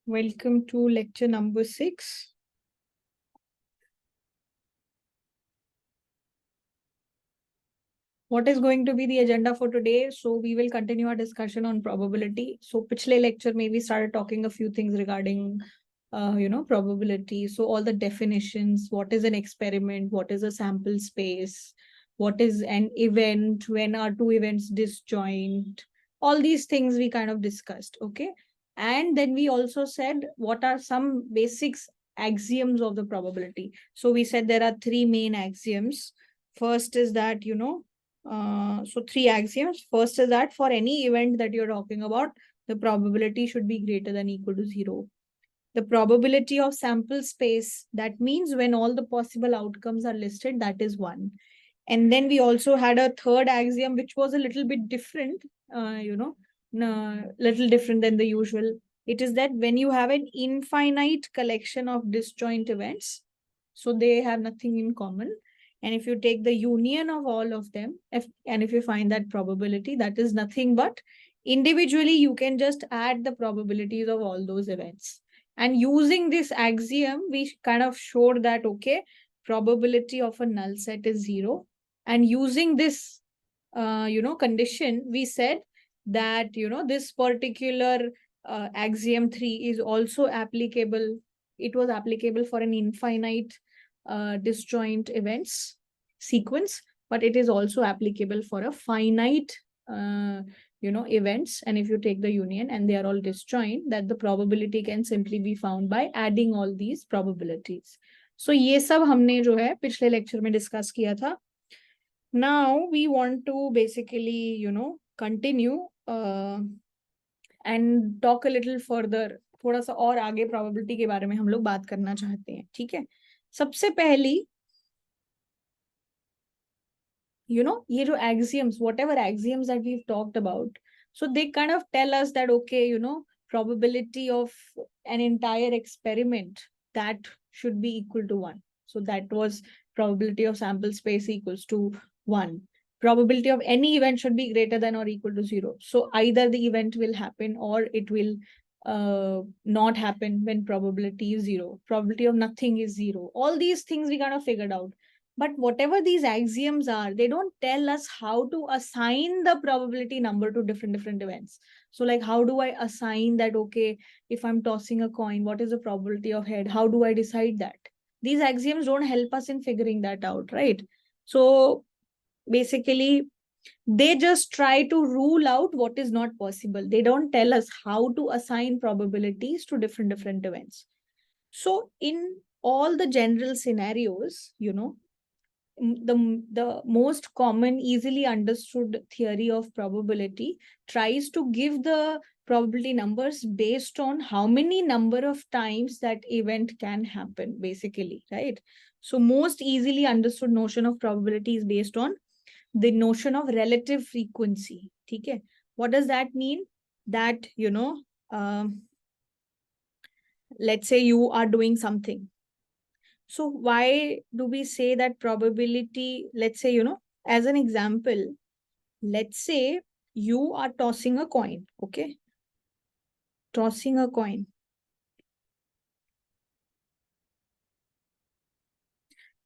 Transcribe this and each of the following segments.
Welcome to lecture number 6. What is going to be the agenda for today? So we will continue our discussion on probability. So पिछले lecture में we started talking a few things regarding probability. So all the definitions, what is an experiment, what is a sample space, what is an event, when are two events disjoint, all these things we kind of discussed, okay? And then we also said what are some basics axioms of the probability. So we said there are three main axioms. First is that, so three axioms. First is that for any event that you're talking about, the probability should be greater than equal to 0. The probability of sample space, that means when all the possible outcomes are listed, that is 1. And then we also had a third axiom, which was a little bit different, little different than the usual. It is that when you have an infinite collection of disjoint events, so they have nothing in common. And if you take the union of all of them, and if you find that probability, that is nothing but individually, you can just add the probabilities of all those events. And using this axiom, we kind of showed that, okay, probability of a null set is 0. And using this, condition, we said that, this particular axiom 3 is also applicable. It was applicable for an infinite disjoint events sequence, but it is also applicable for a finite events. And if you take the union and they are all disjoint, that the probability can simply be found by adding all these probabilities. So ये सब हमने जो है पिछले lecture में discuss किया था. Now we want to basically continue and talk a little further. थोड़ा सा और आगे probability के बारे में हम लोग बात करना चाहते हैं. ठीक है. सबसे पहली, ये जो axioms, whatever axioms that we've talked about, so they kind of tell us that, okay, probability of an entire experiment, that should be equal to 1. So that was probability of sample space equals to 1. Probability of any event should be greater than or equal to 0. So either the event will happen or it will not happen when probability is 0. Probability of nothing is 0. All these things we kind of figured out. But whatever these axioms are, they don't tell us how to assign the probability number to different events. So like, how do I assign that, okay, if I'm tossing a coin, what is the probability of head? How do I decide that? These axioms don't help us in figuring that out, right? So basically, they just try to rule out what is not possible. They don't tell us how to assign probabilities to different events. So in all the general scenarios, the most common, easily understood theory of probability tries to give the probability numbers based on how many number of times that event can happen, basically, right? So most easily understood notion of probability is based on the notion of relative frequency. Okay, what does that mean? That, let's say you are doing something. So why do we say that probability, let's say, as an example, let's say you are tossing a coin, okay? Tossing a coin.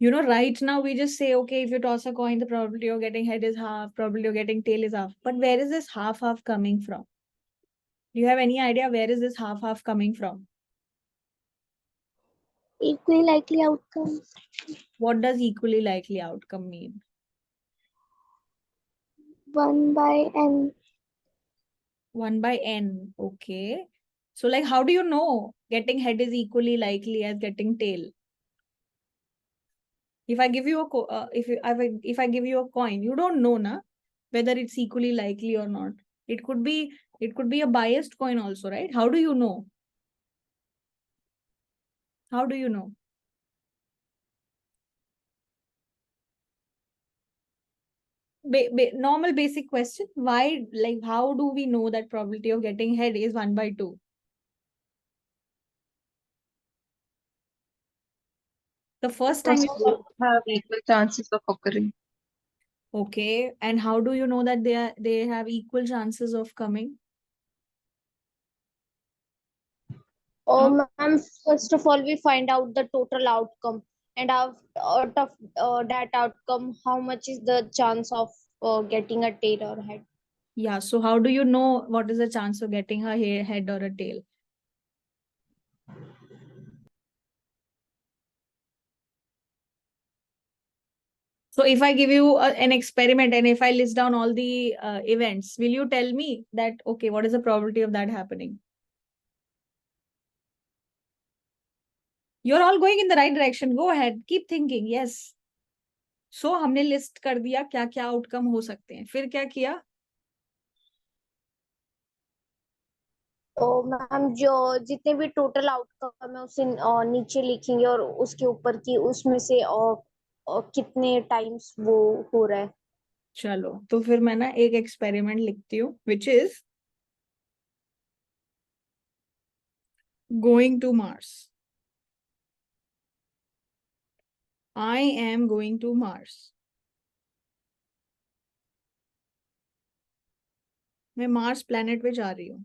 Right now we just say, okay, if you toss a coin, the probability of getting head is half, probability of getting tail is half. But where is this half coming from? Do you have any idea where is this half coming from? Equally likely outcomes. What does equally likely outcome mean? 1 by n. 1 by n. Okay. So like, how do you know getting head is equally likely as getting tail? If I give you a if I give you a coin, you don't know na whether it's equally likely or not. It could be a biased coin also, right? How do you know? How do you know? Normal basic question. Why, like, how do we know that probability of getting head is 1 by 2? The first time you have equal chances of occurring. Okay, and how do you know that they have equal chances of coming? Oh, ma'am, first of all, we find out the total outcome. And out of that outcome, how much is the chance of getting a tail or head? Yeah, so how do you know what is the chance of getting a head or a tail? So if I give you an experiment and if I list down all the events, will you tell me that, okay, what is the probability of that happening? You're all going in the right direction. Go ahead. Keep thinking. Yes. So हमने list कर दिया क्या क्या outcome हो सकते हैं. फिर क्या किया? तो मैम जो जितने भी टोटल आउटकम है उसे नीचे लिखेंगे और उसके ऊपर की उसमें से कितने टाइम्स वो हो रहा है. चलो तो फिर मैं ना एक एक्सपेरिमेंट लिखती हूँ which is going to Mars. I am going to Mars. मैं मार्स प्लैनेट पे जा रही हूँ.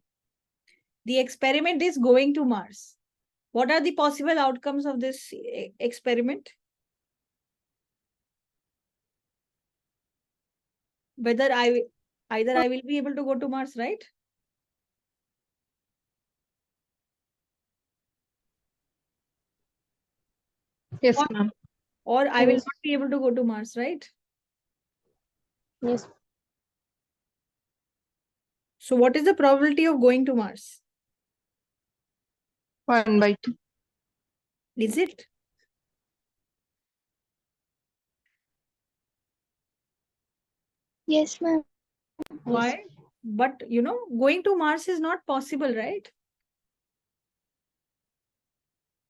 The experiment is going to Mars. What are the possible outcomes of this experiment? Whether either I will be able to go to Mars, right? Yes, ma'am. Or I will Yes. not be able to go to Mars, right? Yes. So what is the probability of going to Mars? 1/2. Is it? Yes, ma'am. Why? But going to Mars is not possible, right?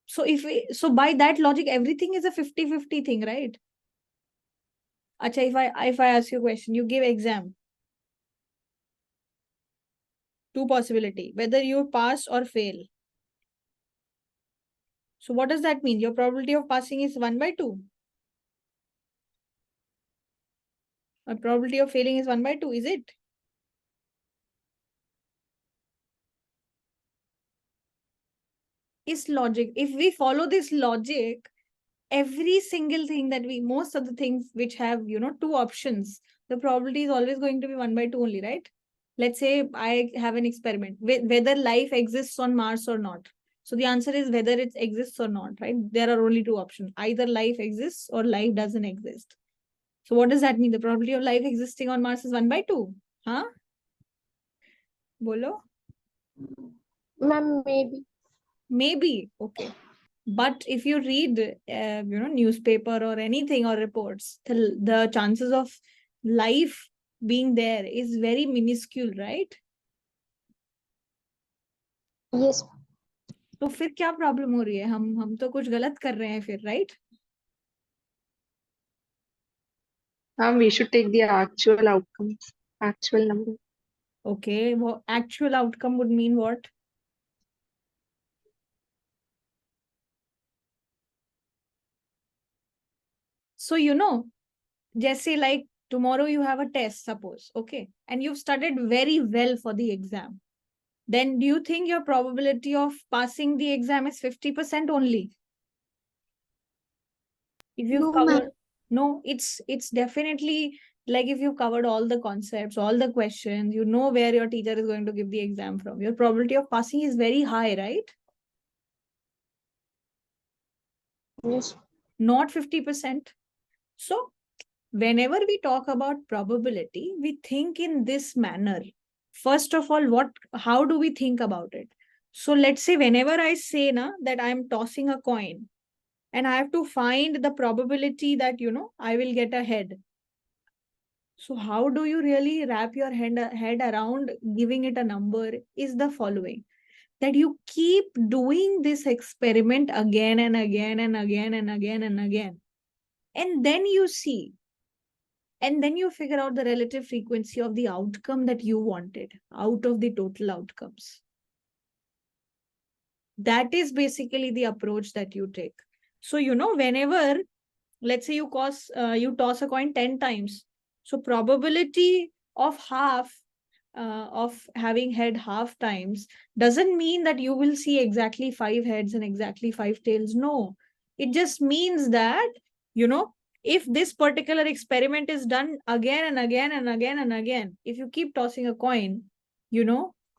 So so by that logic, everything is a 50-50 thing, right? Acha, if I ask you a question, you give exam. Two possibility, whether you pass or fail. So what does that mean? Your probability of passing is 1/2. Or probability of failing is 1/2, is it? Is logic. If we follow this logic, every single thing that most of the things which have, two options, the probability is always going to be 1/2 only, right? Let's say I have an experiment, whether life exists on Mars or not. So the answer is whether it exists or not, right? There are only two options. Either life exists or life doesn't exist. So what does that mean? The probability of life existing on Mars is 1/2. Huh? Bolo? Ma'am, maybe. Maybe. Okay. But if you read, newspaper or anything or reports, the chances of life being there is very minuscule, right? Yes. तो फिर क्या problem हो रही है? हम तो कुछ गलत कर रहे हैं फिर, right? Ma'am, we should take the actual outcomes, actual number. Okay. Well, actual outcome would mean what? So, just say like tomorrow you have a test, suppose, okay, and you've studied very well for the exam. Then do you think your probability of passing the exam is 50% only? If you've No, covered, ma'am. no, it's definitely like if you've covered all the concepts, all the questions, you know where your teacher is going to give the exam from. Your probability of passing is very high, right? Yes. Not 50%. So whenever we talk about probability, we think in this manner. First of all, how do we think about it? So let's say whenever I say that I'm tossing a coin and I have to find the probability that, I will get a head. So how do you really wrap your head around giving it a number is the following. That you keep doing this experiment again and again and again and again and again. And then you see, and then you figure out the relative frequency of the outcome that you wanted out of the total outcomes. That is basically the approach that you take. So, whenever, let's say you toss a coin 10 times. So probability of half of having head half times doesn't mean that you will see exactly 5 heads and exactly 5 tails. No, it just means that, if this particular experiment is done again and again and again and again, if you keep tossing a coin,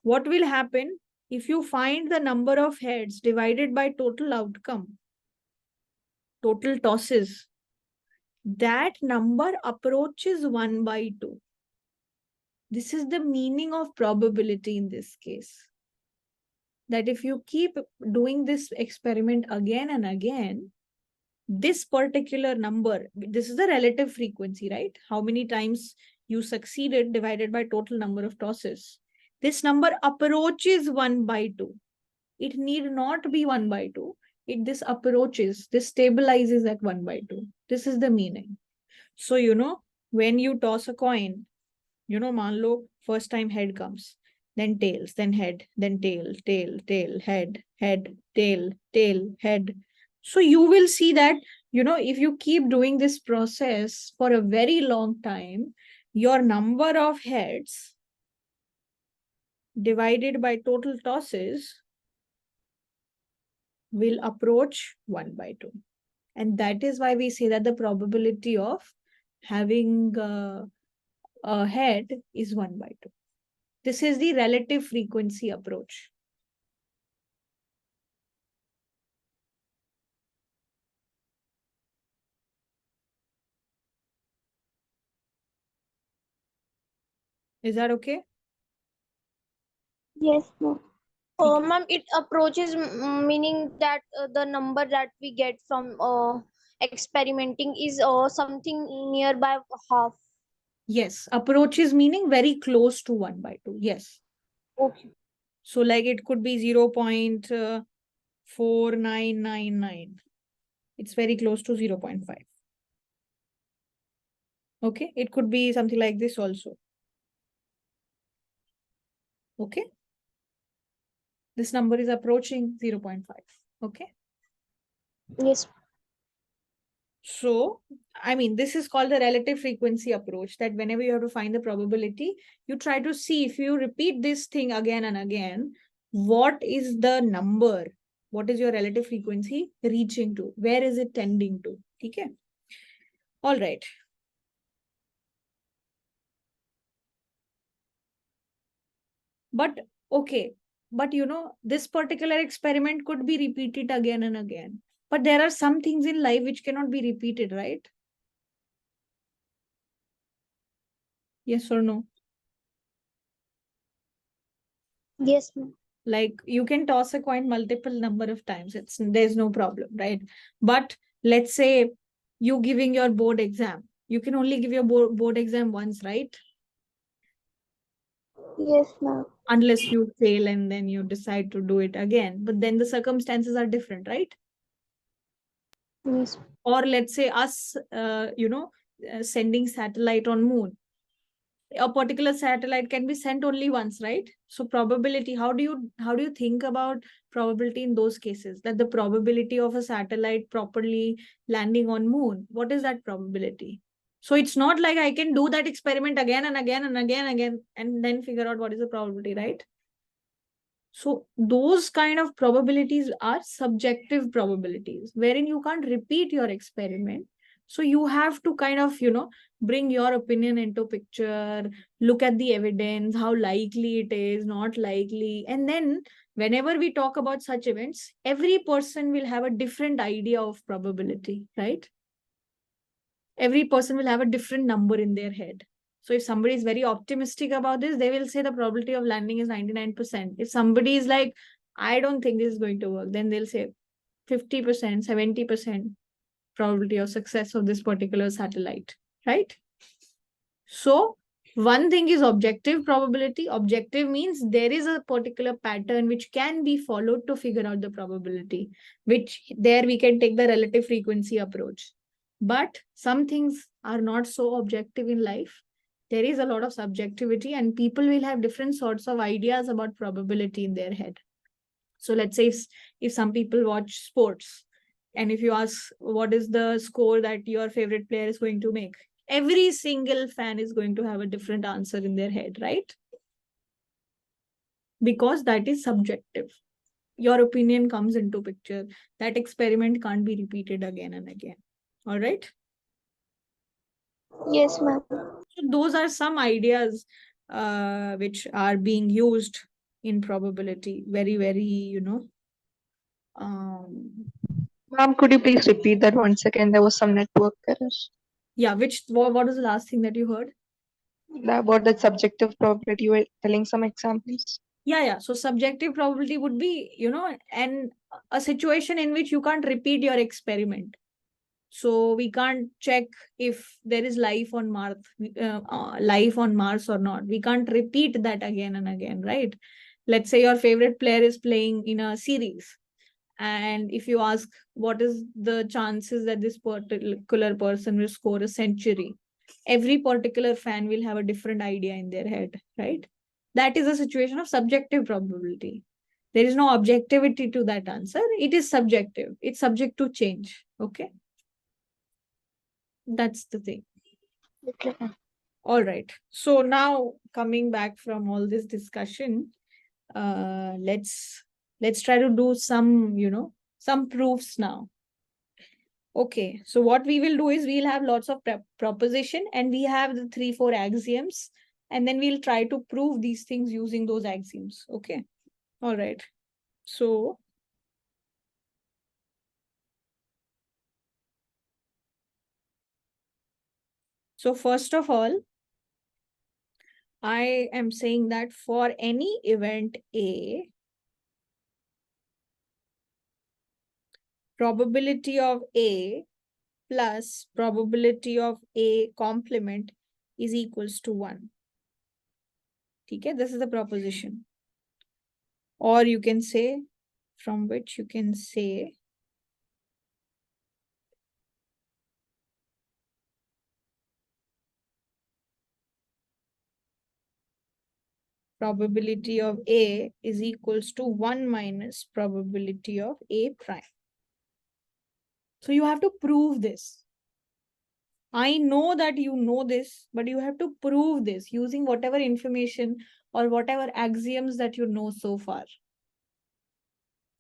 what will happen if you find the number of heads divided by total outcome, total tosses, that number approaches 1/2. This is the meaning of probability in this case. That if you keep doing this experiment again and again, this particular number, this is the relative frequency, right? How many times you succeeded divided by total number of tosses. This number approaches 1/2. It need not be 1/2. This approaches, this stabilizes at 1/2. This is the meaning. So, when you toss a coin, मान लो first time head comes, then tails, then head, then tail, tail, head, tail, head. So you will see that, if you keep doing this process for a very long time, your number of heads divided by total tosses will approach 1/2. And that is why we say that the probability of having a head is 1/2. This is the relative frequency approach. Is that okay? Yes, ma'am. Ma'am, it approaches meaning that the number that we get from experimenting is something nearby half. Yes, approaches meaning very close to 1/2. Yes. Okay. So like it could be 0.4999. It's very close to 0.5. Okay, it could be something like this also. Okay. This number is approaching 0.5. Okay. Yes. So, I mean, this is called the relative frequency approach, that whenever you have to find the probability, you try to see if you repeat this thing again and again, what is the number? What is your relative frequency reaching to? Where is it tending to? Okay. All right. But okay. But this particular experiment could be repeated again and again. But there are some things in life which cannot be repeated, right? Yes or no? Yes, ma'am. Like you can toss a coin multiple number of times. There's no problem, right? But let's say you giving your board exam. You can only give your board exam once, right? Yes, ma'am. Unless you fail and then you decide to do it again. But then the circumstances are different, right? Yes. Or let's say us, sending satellite on moon. A particular satellite can be sent only once, right? So probability, how do you think about probability in those cases? That the probability of a satellite properly landing on moon, what is that probability? So it's not like I can do that experiment again and again and again and then figure out what is the probability, right? So those kind of probabilities are subjective probabilities, wherein you can't repeat your experiment. So you have to kind of, bring your opinion into picture, look at the evidence, how likely it is, not likely. And then whenever we talk about such events, every person will have a different idea of probability, right? Every person will have a different number in their head. So if somebody is very optimistic about this, they will say the probability of landing is 99%. If somebody is like, I don't think this is going to work, then they'll say 50%, 70% probability of success of this particular satellite, right? So one thing is objective probability. Objective means there is a particular pattern which can be followed to figure out the probability, which there we can take the relative frequency approach. But some things are not so objective in life. There is a lot of subjectivity and people will have different sorts of ideas about probability in their head. So let's say if some people watch sports and if you ask what is the score that your favorite player is going to make, every single fan is going to have a different answer in their head, right? because that is subjective. Your opinion comes into picture. That experiment can't be repeated again and again. All right. Yes, ma'am. So those are some ideas which are being used in probability. Very, very, Ma'am, could you please repeat that once again? There was some network error. yeah. What was the last thing that you heard? About the subjective probability, you were telling some examples. Yeah. So subjective probability would be, a situation in which you can't repeat your experiment. So we can't check if there is life on Mars or not. We can't repeat that again and again, right? Let's say your favorite player is playing in a series, and if you ask what is the chances that this particular person will score a century, every particular fan will have a different idea in their head, right? That is a situation of subjective probability. There is no objectivity to that answer. It is subjective. It's subject to change. Okay. That's the thing. Okay. All right. So now coming back from all this discussion, let's try to do some proofs now. Okay. So what we will do is we'll have lots of proposition, and we have the 3-4 axioms, and then we'll try to prove these things using those axioms. Okay. All right. So first of all, I am saying that for any event A, probability of A plus probability of A complement is equals to 1. Okay, this is the proposition. Or you can say, from which you can say probability of A is equals to 1 minus probability of A prime. So you have to prove this. I know that you know this, but you have to prove this using whatever information or whatever axioms that you know so far.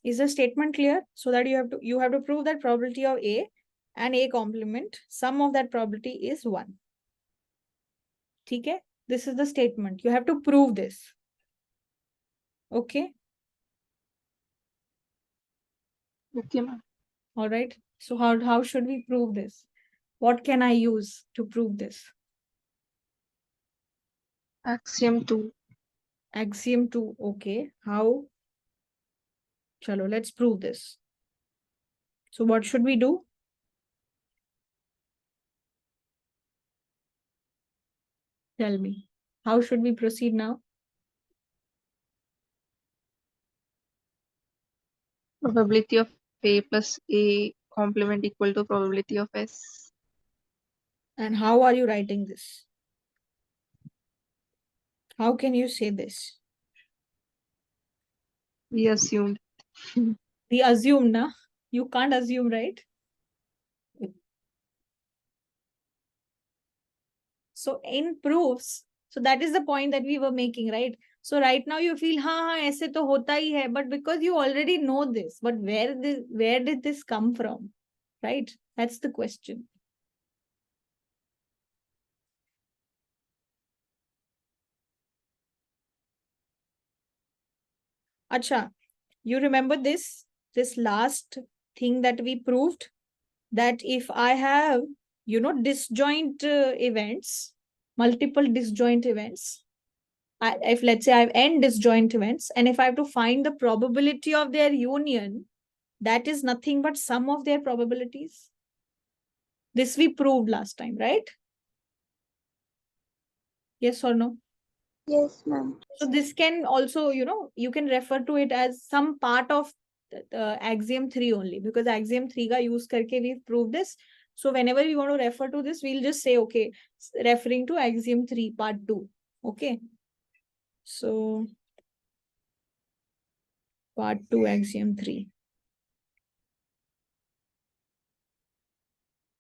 Is the statement clear? So that you have to prove that probability of A and A complement, sum of that probability is 1. Okay? This is the statement. You have to prove this. Okay? Okay, ma'am. All right. So how should we prove this? What can I use to prove this? Axiom 2. Axiom 2. Okay. How? Chalo, let's prove this. So what should we do? Tell me. How should we proceed now? Probability of A plus A complement equal to probability of S. And how are you writing this? How can you say this? We assumed. We assume, na? You can't assume, right? So in proofs, so that is the point that we were making, right? So right now you feel, हाँ ऐसे तो होता ही है, but because you already know this, but where did this come from, right? That's the question. Acha, you remember this last thing that we proved, that if I have, disjoint events, multiple disjoint events, if let's say I have n disjoint events, and if I have to find the probability of their union, that is nothing but sum of their probabilities. This we proved last time, right? Yes or no? Yes, ma'am. So this can also, you can refer to it as some part of the axiom 3 only, because axiom 3 ka use karke we've proved this. So whenever we want to refer to this, we'll just say, okay, referring to axiom 3 part 2. Okay. So part 2 axiom 3.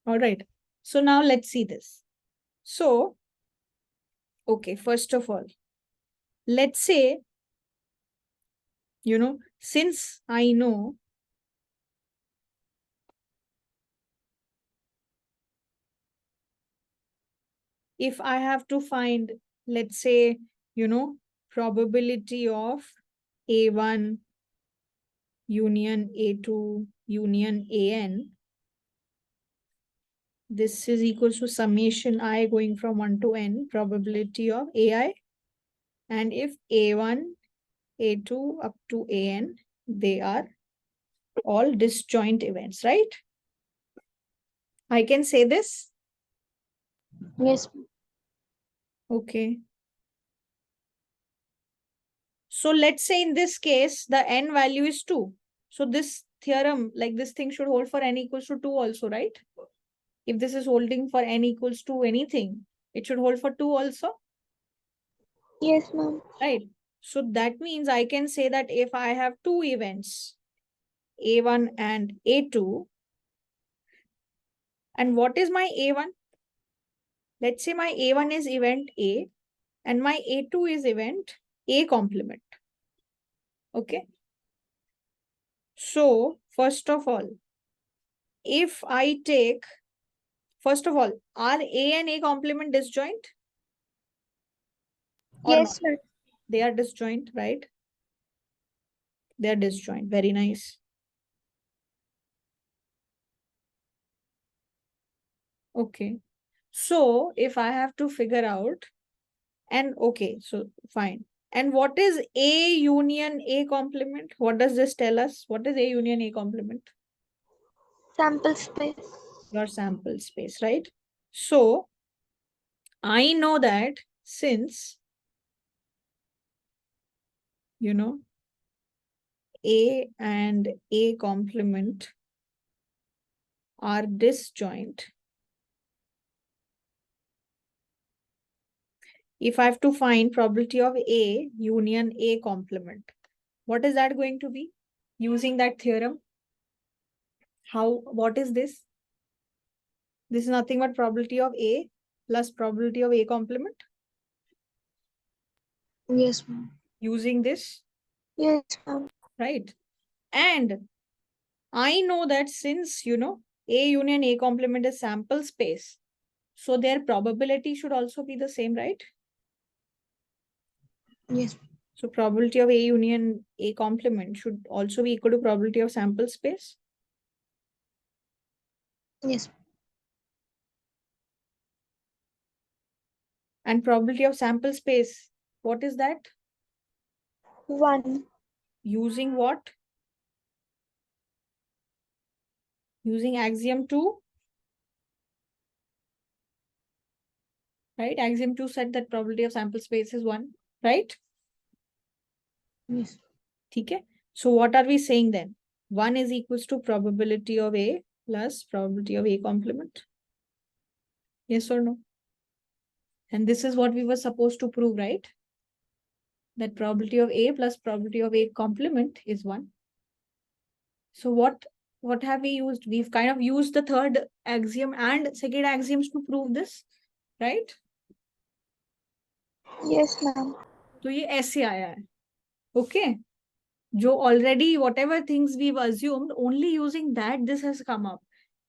All right. So now let's see this. So, okay, first of all, let's say since I know if I have to find, let's say, probability of A1 union A2 union AN, this is equals to summation I going from 1 to n, probability of AI. And if A1, A2 up to AN, they are all disjoint events, right? I can say this? Yes. Okay. So let's say in this case, the n value is 2. So this theorem, like this thing should hold for n equals to 2 also, right? If this is holding for n equals to anything, it should hold for 2 also, Yes, ma'am. right? So that means I can say that if I have two events, A1 and A2, and what is my A1? Let's say my A1 is event A and my A2 is event A complement. Okay. So first of all, if I take, first of all, are A and A complement disjoint? Or Yes, not? ma'am. They are disjoint, right? They are disjoint. Very nice. Okay. So if I have to figure out, and okay, so fine. And what is A union A complement? What does this tell us? What is A union A complement? Sample space. Your sample space, right? So I know that since, A and A complement are disjoint, if I have to find probability of A union A complement, what is that going to be? Using that theorem, what is this? This is nothing but probability of A plus probability of A complement. Yes, ma'am. Using this, Yes, ma'am. right? And I know that since, A union A complement is sample space, so their probability should also be the same, right? Yes. So probability of A union A complement should also be equal to probability of sample space. Yes. And probability of sample space, what is that? 1. Using what? Using axiom 2, right? Axiom 2 said that probability of sample space is 1, right? Yes. Okay. So what are we saying then? 1 is equals to probability of A plus probability of A complement. Yes or no? And this is what we were supposed to prove, right? That probability of A plus probability of A complement is 1. So what have we used? We've kind of used the third axiom and second axioms to prove this, right? Yes, ma'am. तो ये ऐसे आया है. Okay. जो already whatever things we've assumed, only using that this has come up.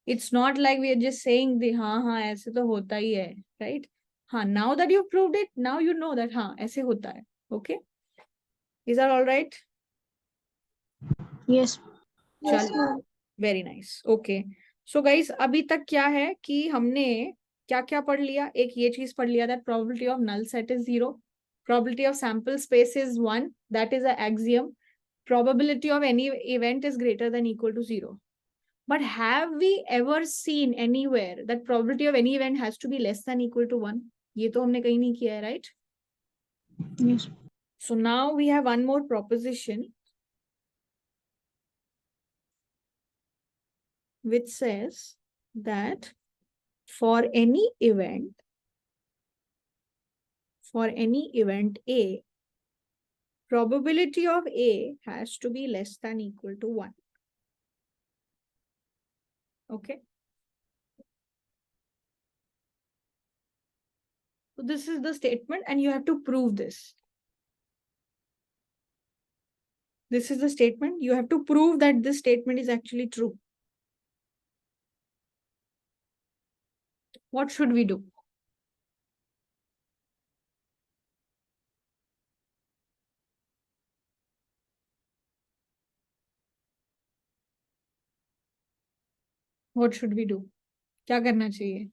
It's not like we are just saying the हाँ ऐसे तो होता ही है, right? हाँ, now that you've proved it, now you know that हाँ ऐसे होता है. Okay. Is that all right? Yes. Yes, चलो, ma'am. Very nice. Okay. So guys, अभी तक क्या है कि हमने क्या क्या पढ़ लिया? एक ये चीज पढ़ लिया that probability of null set is 0, probability of sample space is 1, that is a axiom, probability of any event is greater than equal to 0. But have we ever seen anywhere that probability of any event has to be less than equal to 1? ये तो हमने कहीं नहीं किया है, right? Yes. So now we have one more proposition which says that for any event A, probability of A has to be less than equal to 1. Okay. So this is the statement and you have to prove this. This is the statement. You have to prove that this statement is actually true. What should we do? What should we do? क्या करना चाहिए?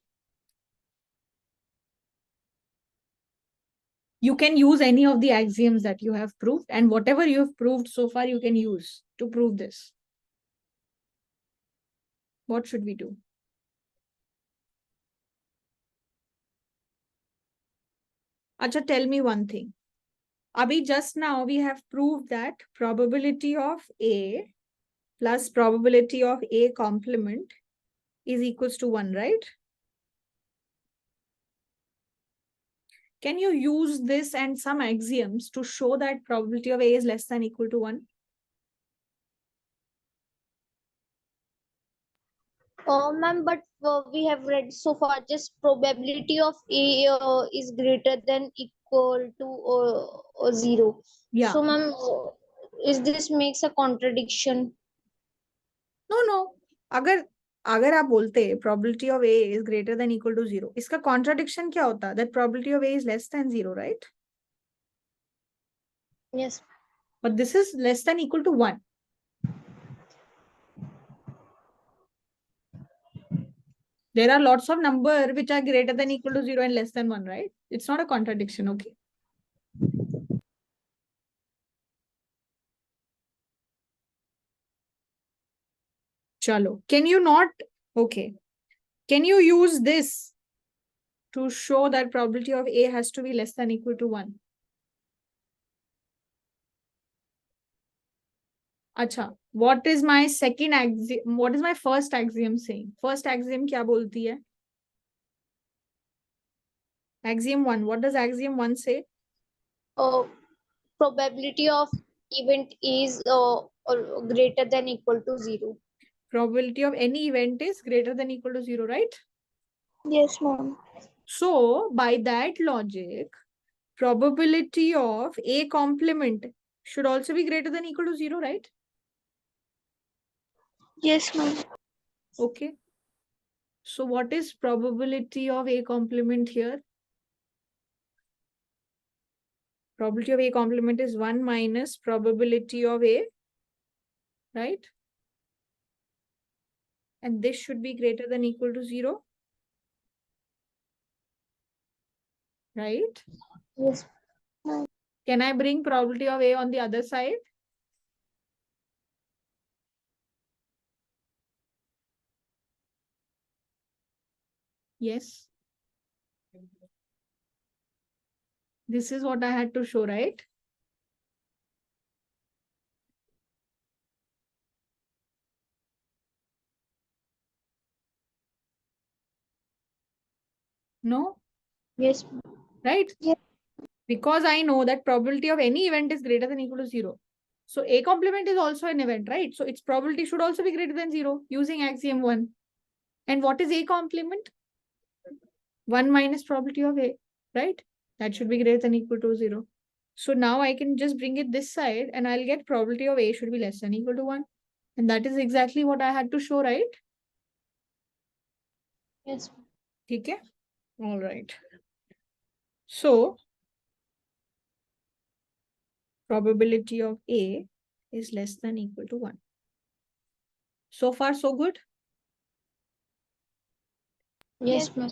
You can use any of the axioms that you have proved, and whatever you have proved so far, you can use to prove this. What should we do? Acha, tell me one thing. Abhi, just now we have proved that probability of A plus probability of A complement is equals to 1, right? Can you use this and some axioms to show that probability of A is less than equal to 1? Ma'am, but we have read so far just probability of A is greater than equal to 0. Yeah. So, ma'am, is this makes a contradiction? No. अगर आप बोलते probability of A is greater than equal to 0, इसका contradiction क्या होता? That probability of A is less than 0, right? Yes. But this is less than equal to 1. There are lots of numbers which are greater than equal to 0 and less than 1, right? It's not a contradiction, okay? Chalo. Can you not? Okay. Can you use this to show that probability of A has to be less than equal to 1? Acha. What is my second axiom? What is my first axiom saying? First axiom क्या बोलती है? Axiom 1. What does axiom 1 say? Probability of event is greater than equal to 0. Probability of any event is greater than equal to 0, right? Yes, ma'am. So, by that logic, probability of A complement should also be greater than equal to 0, right? Yes, ma'am. Okay. So, what is probability of A complement here? Probability of A complement is 1 minus probability of A, right? And this should be greater than equal to 0, right? Yes. Can I bring probability of A on the other side? Yes. This is what I had to show, right? No? Yes. Right? Yes. Because I know that probability of any event is greater than equal to 0. So A complement is also an event, right? So its probability should also be greater than 0 using axiom 1. And what is A complement? 1 minus probability of A, right? That should be greater than equal to 0. So now I can just bring it this side and I'll get probability of A should be less than equal to 1. And that is exactly what I had to show, right? Yes. Okay. All right. So probability of A is less than equal to 1. So far, so good? Yes, ma'am.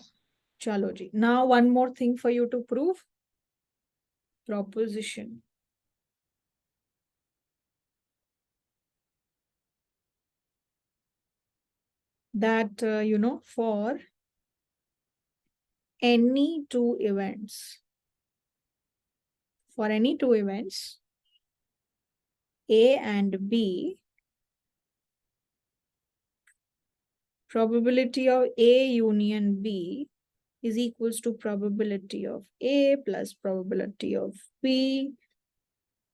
Chalo ji. Now one more thing for you to prove. Proposition. That, for any two events, A and B, probability of A union B is equals to probability of A plus probability of B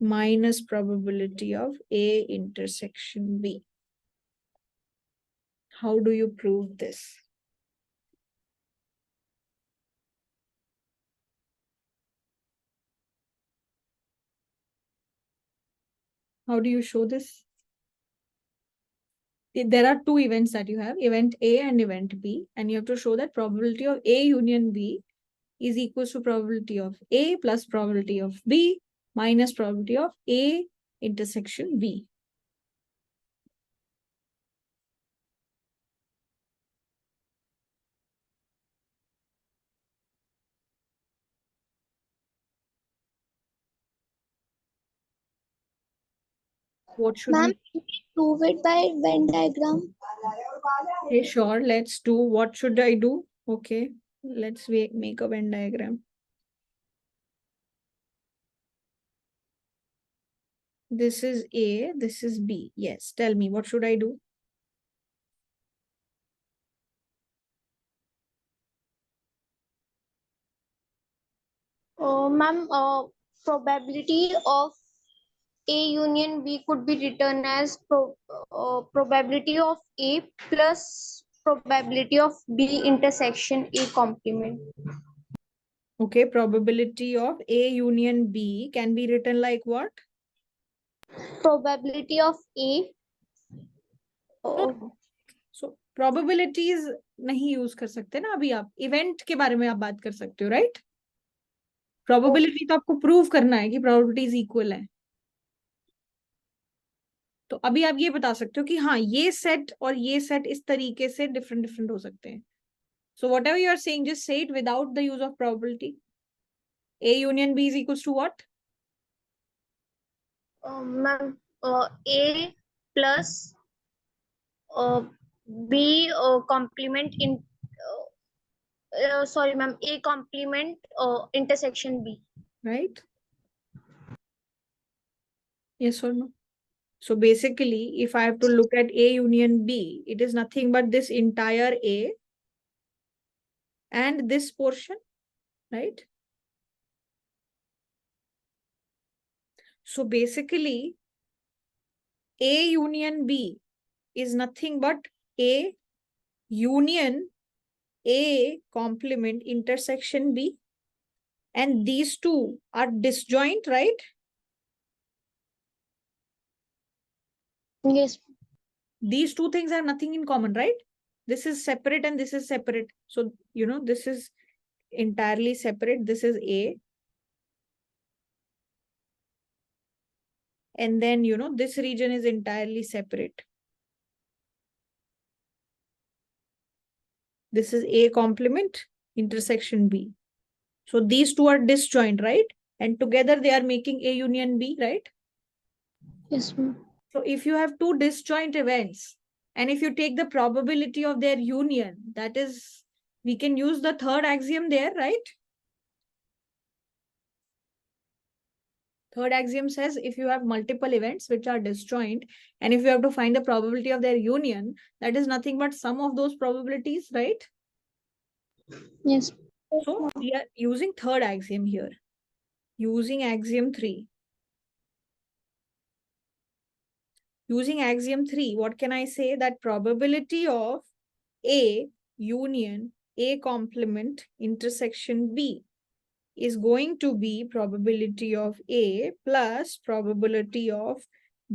minus probability of A intersection B. How do you prove this? How do you show this? There are two events that you have, event A and event B, and you have to show that probability of A union B is equals to probability of A plus probability of B minus probability of A intersection B. What should Ma'am, we prove it by Venn diagram. Okay, sure, let's do. What should I do? Okay, let's make a Venn diagram. This is A, this is B. Yes, tell me, what should I do? Ma'am, probability of A union B could be written as probability of A plus probability of B intersection A complement. Okay, probability of A union B can be written like what? Probability of A. No. So probabilities नहीं use कर सकते ना अभी आप event के बारे में आप बात कर सकते हो राइट प्रोबेबिलिटी तो आपको प्रूव करना है कि प्रोबेबिलिटीज इक्वल है तो अभी आप ये बता सकते हो कि हाँ ये सेट और ये सेट इस तरीके से डिफरेंट डिफरेंट हो सकते हैं so whatever you are saying just say it without the use of probability A union B is equals to what? Ma'am, A plus B complement in sorry ma'am, A complement intersection B. Right? Yes or no? So basically, if I have to look at A union B, it is nothing but this entire A and this portion, right? So basically, A union B is nothing but A union A complement intersection B. And these two are disjoint, right? Yes. These two things have nothing in common, right? This is separate and this is separate. So, you know, this is entirely separate. This is A. And then, you know, this region is entirely separate. This is A complement intersection B. So these two are disjoint, right? And together they are making A union B, right? Yes, ma'am. So if you have two disjoint events, and if you take the probability of their union, that is, we can use the third axiom there, right? Third axiom says if you have multiple events which are disjoint, and if you have to find the probability of their union, that is nothing but sum of those probabilities, right? Yes. So we are using third axiom here, using axiom 3. Using axiom 3, what can I say? That probability of A union A complement intersection B is going to be probability of A plus probability of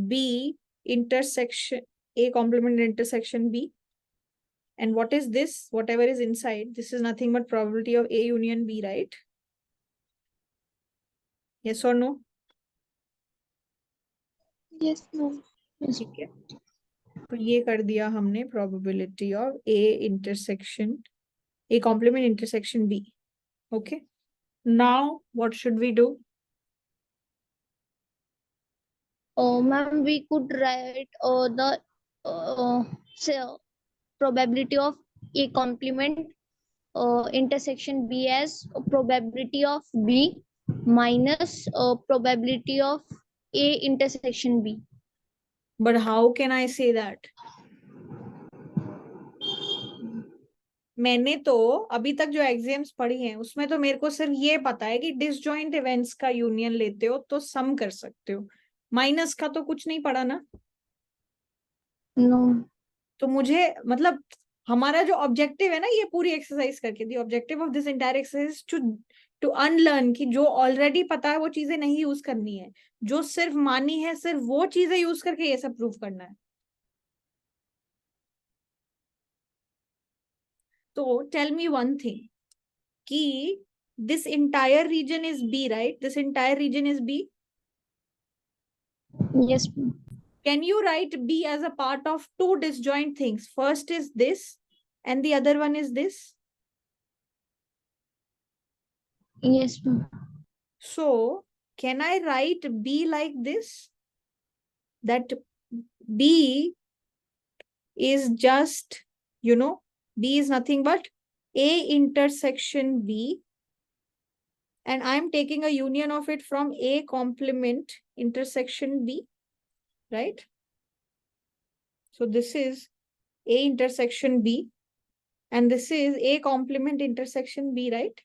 B intersection A complement intersection B. And what is this? Whatever is inside, this is nothing but probability of A union B, right? Yes or no? Yes, ma'am. Yes. ठीक है तो ये कर दिया हमने probability of A intersection A complement intersection B. Okay. Now what should we do? Ma'am, we could write the say, probability of A complement intersection B as probability of B minus probability of A intersection B. But how can I say that? मैंने तो अभी तक जो exams पढ़ी हैं उसमें तो मेरे को सिर्फ ये पता है कि डिसजॉइंट इवेंट्स का यूनियन लेते हो तो सम कर सकते हो माइनस का तो कुछ नहीं पढ़ा ना No. तो मुझे मतलब हमारा जो ऑब्जेक्टिव है ना ये पूरी एक्सरसाइज करके the objective of this entire exercise to to unlearn कि जो ऑलरेडी पता है वो चीजें नहीं यूज करनी है, जो सिर्फ मानी है सिर्फ वो चीजें यूज करके ये सब प्रूव करना है. तो टेल मी वन थिंग कि this entire region is B, right? This entire region is B. Yes, ma'am. Can you write B as a part of two disjoint things? First is this and the other one is this. Yes, ma'am. So can I write B like this? That B is just, B is nothing but A intersection B, and I'm taking a union of it from A complement intersection B, right? So this is A intersection B, and this is A complement intersection B, right?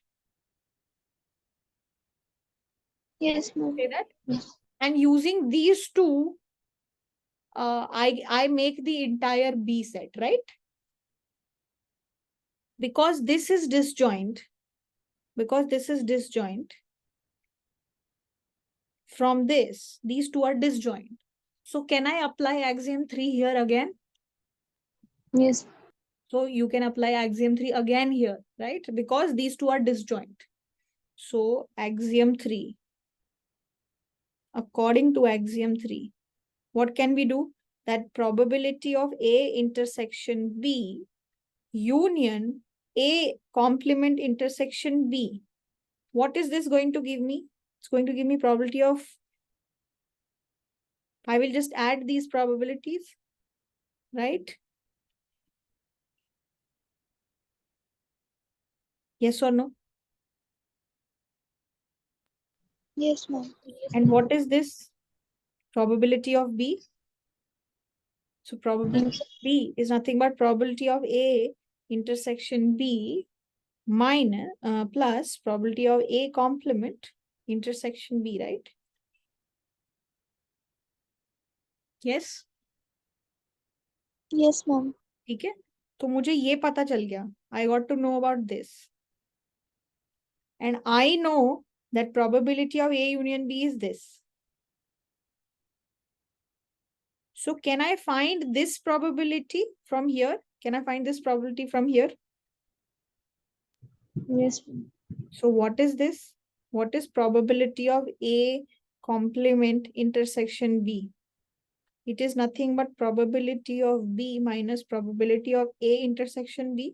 Yes, ma'am. Say that. Yes. And using these two, I make the entire B set, right? Because this is disjoint, from this, these two are disjoint. So can I apply axiom 3 here again? Yes. So you can apply axiom 3 again here, right? Because these two are disjoint. So axiom 3, according to axiom 3, what can we do? That probability of A intersection B union A complement intersection B. What is this going to give me? It's going to give me probability of, I will just add these probabilities, right? Yes or no? Yes, ma'am. And what is this? Probability of B. So probability Yes. of B is nothing but probability of A intersection B minus plus probability of A complement intersection B, right? Yes. Yes, ma'am. ठीक है, तो मुझे ये पता चल गया. I got to know about this, and I know that probability of A union B is this. So can I find this probability from here? Can I find this probability from here? Yes, ma'am. So what is this? What is probability of A complement intersection B? It is nothing but probability of B minus probability of A intersection B.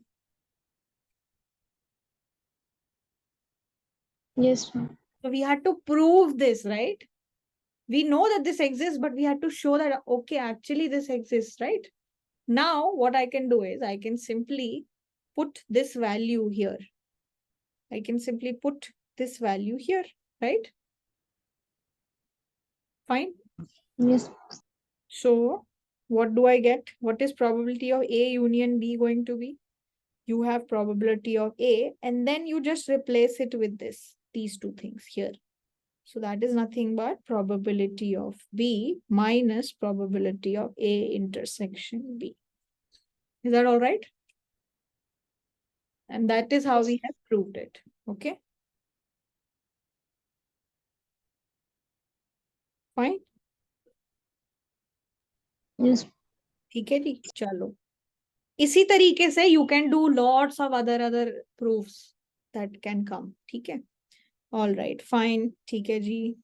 Yes, ma'am. So we had to prove this, right? We know that this exists, but we had to show that, okay, actually this exists, right? Now what I can do is I can simply put this value here. I can simply put this value here, right? Fine. Yes. So what do I get? What is probability of A union B going to be? You have probability of A, and then you just replace it with these two things here. So that is nothing but probability of B minus probability of A intersection B. Is that all right? And that is how we have proved it. Okay. Fine. Yes. ठीक है जी, चलो. इसी तरीके से you can do lots of other proofs that can come. ठीक है. All right, fine. ठीक है जी.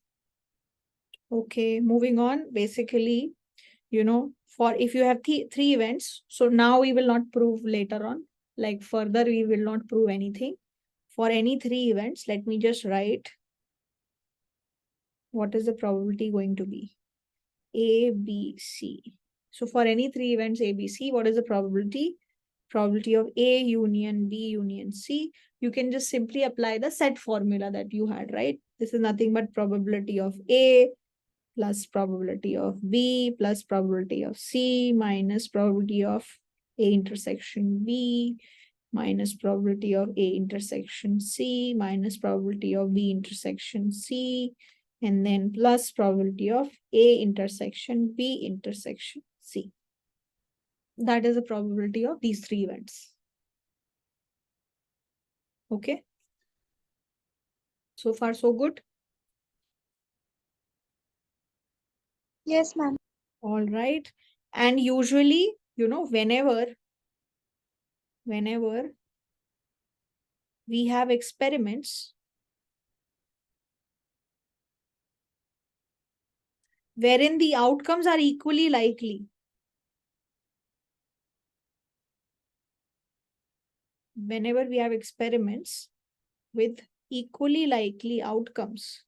Okay, moving on. Basically, for if you have three events, so now we will not prove later on. Like further, we will not prove anything. For any three events, let me just write what is the probability going to be. A, B, C. So for any three events A, B, C, what is the probability? Probability of A union B union C. You can just simply apply the set formula that you had, right? This is nothing but probability of A plus probability of B plus probability of C minus probability of A intersection B minus probability of A intersection C minus probability of B intersection C, and then plus probability of A intersection B intersection C. That is the probability of these three events. Okay. So far, so good. Yes, ma'am. All right. And usually, whenever we have experiments wherein the outcomes are equally likely, whenever we have experiments with equally likely outcomes,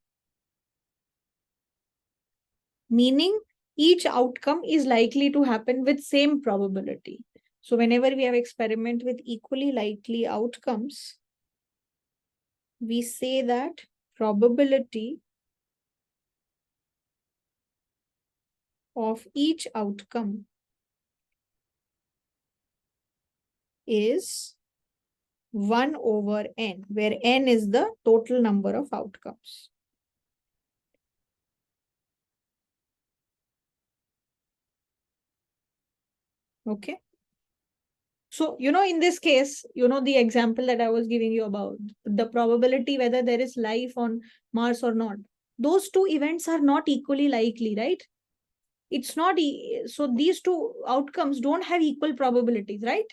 meaning each outcome is likely to happen with same probability. So whenever we have experiment with equally likely outcomes, we say that probability of each outcome is 1 over n, where n is the total number of outcomes. Okay. So, in this case, the example that I was giving you about the probability whether there is life on Mars or not, those two events are not equally likely, right? It's not, so these two outcomes don't have equal probabilities, right?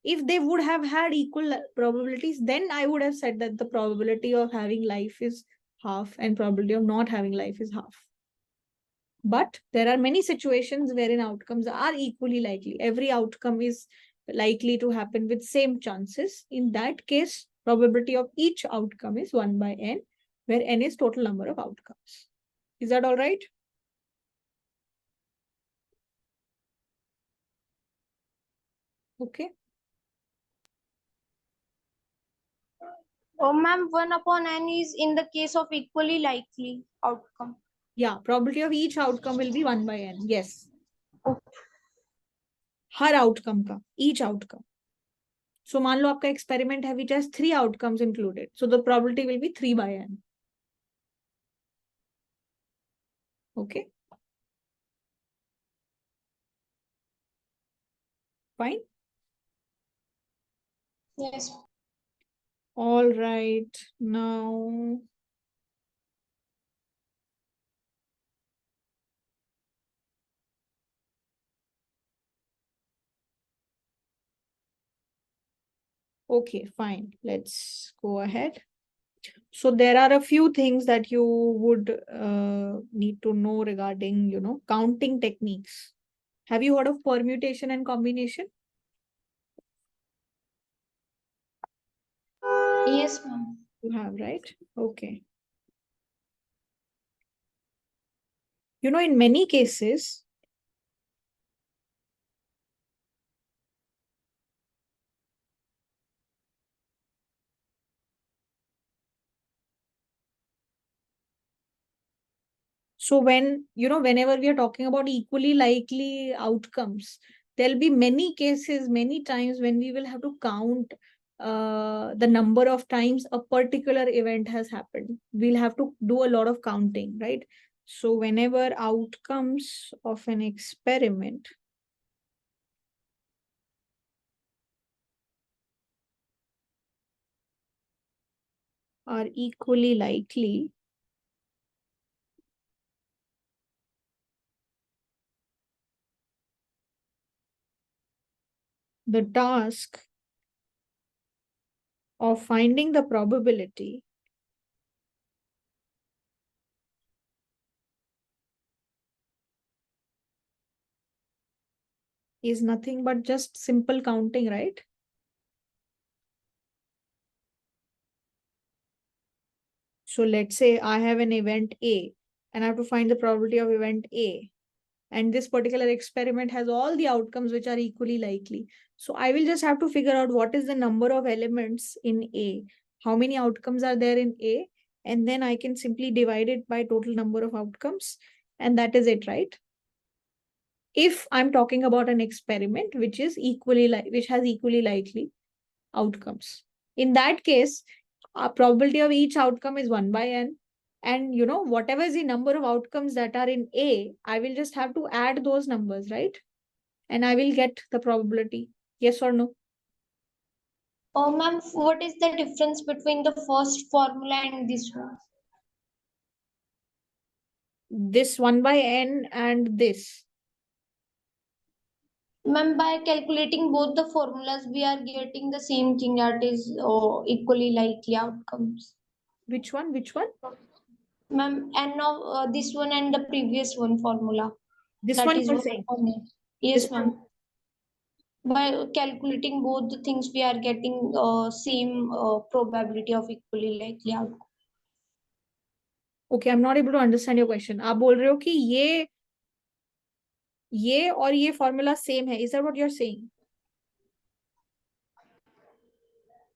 If they would have had equal probabilities, then I would have said that the probability of having life is half and probability of not having life is half. But there are many situations wherein outcomes are equally likely. Every outcome is likely to happen with same chances. In that case, probability of each outcome is 1 by n, where n is total number of outcomes. Is that all right? Okay. Oh, ma'am, 1 upon n is in the case of equally likely outcome. Yeah, probability of each outcome will be 1 by n. Yes. Okay. Her outcome का, each outcome. So मान लो आपका experiment है which has 3 outcomes included. So the probability will be 3 by n. Okay. Fine. Yes. All right. Now, okay, fine. Let's go ahead. So there are a few things that you would need to know regarding, counting techniques. Have you heard of permutation and combination? Yes, ma'am. You have, right? Okay. In many cases, so whenever we are talking about equally likely outcomes, there'll be many cases, many times when we will have to count the number of times a particular event has happened. We'll have to do a lot of counting, right? So whenever outcomes of an experiment are equally likely, the task of finding the probability is nothing but just simple counting, right? So let's say I have an event A and I have to find the probability of event A. And this particular experiment has all the outcomes which are equally likely. So I will just have to figure out what is the number of elements in A, how many outcomes are there in A, and then I can simply divide it by total number of outcomes. And that is it, right? If I'm talking about an experiment which is which has equally likely outcomes. In that case, probability of each outcome is 1 by n. And whatever is the number of outcomes that are in A, I will just have to add those numbers, right? And I will get the probability. Yes or no? Ma'am, what is the difference between the first formula and this one? This 1 by n and this. Ma'am, by calculating both the formulas, we are getting the same thing, that is equally likely outcomes. Which one? Which one? Ma'am, and now this one and the previous one formula. This That one is you're one saying. upon it. This Yes, one. ma'am. By calculating both the things, we are getting same probability of equally likely outcome. Okay, I'm not able to understand your question. आप बोल रहे हो कि ये और ये formula same है. Is that what you're saying?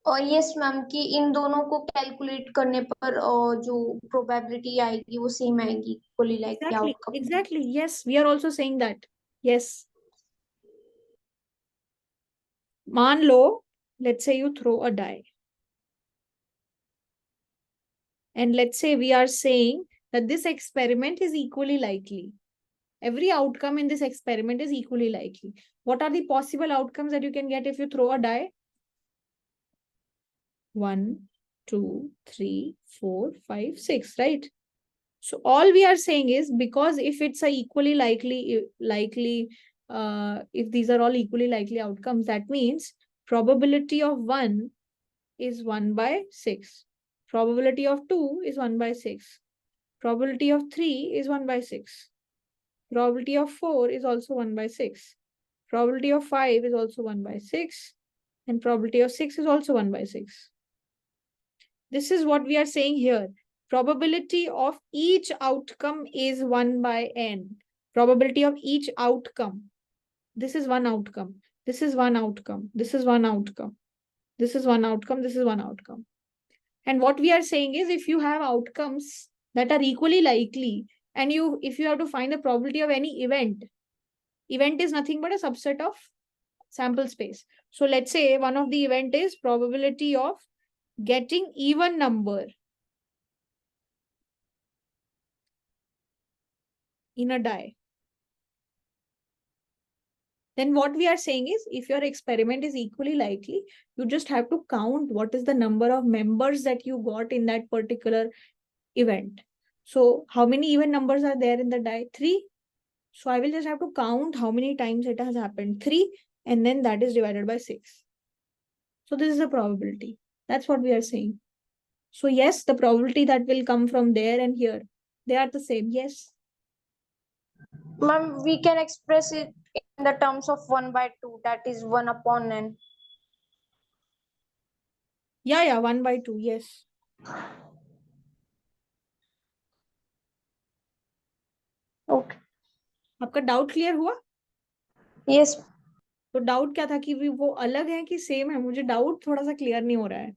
और यस मैम कि इन दोनों को कैलकुलेट करने पर जो प्रोबेबिलिटी आएगी वो सेम आएगी, equally likely Exactly. Outcome. Exactly. Yes, we are also saying that. Yes. मान लो, let's say you throw a die. And let's say we are saying that this experiment is equally likely. Every outcome in this experiment is equally likely. What are the possible outcomes that you can get if you throw a die? 1, 2, 3, 4, 5, 6, right? So all we are saying is, because if it's a equally likely, if these are all equally likely outcomes, that means probability of 1 is 1 by 6. Probability of 2 is 1 by 6. Probability of 3 is 1 by 6. Probability of 4 is also 1 by 6. Probability of 5 is also 1 by 6. And probability of 6 is also 1 by 6. This is what we are saying here. Probability of each outcome is 1 by n. Probability of each outcome. This is one outcome. This is one outcome. This is one outcome. This is one outcome. This is one outcome. And what we are saying is, if you have outcomes that are equally likely, and if you have to find the probability of any event is nothing but a subset of sample space. So let's say one of the event is probability of getting even number in a die. Then what we are saying is, if your experiment is equally likely, you just have to count what is the number of members that you got in that particular event. So how many even numbers are there in the die? 3. So I will just have to count how many times it has happened. 3, and then that is divided by 6. So this is the probability. That's what we are saying. So yes, the probability that will come from there and here, they are the same. Yes. Ma'am, we can express it in the terms of 1 by 2, that is 1 upon n. Yeah, 1 by 2. Yes. Okay. आपका doubt clear हुआ? Yes. तो doubt क्या था कि वो अलग है कि सेम है? मुझे डाउट थोड़ा सा क्लियर नहीं हो रहा है.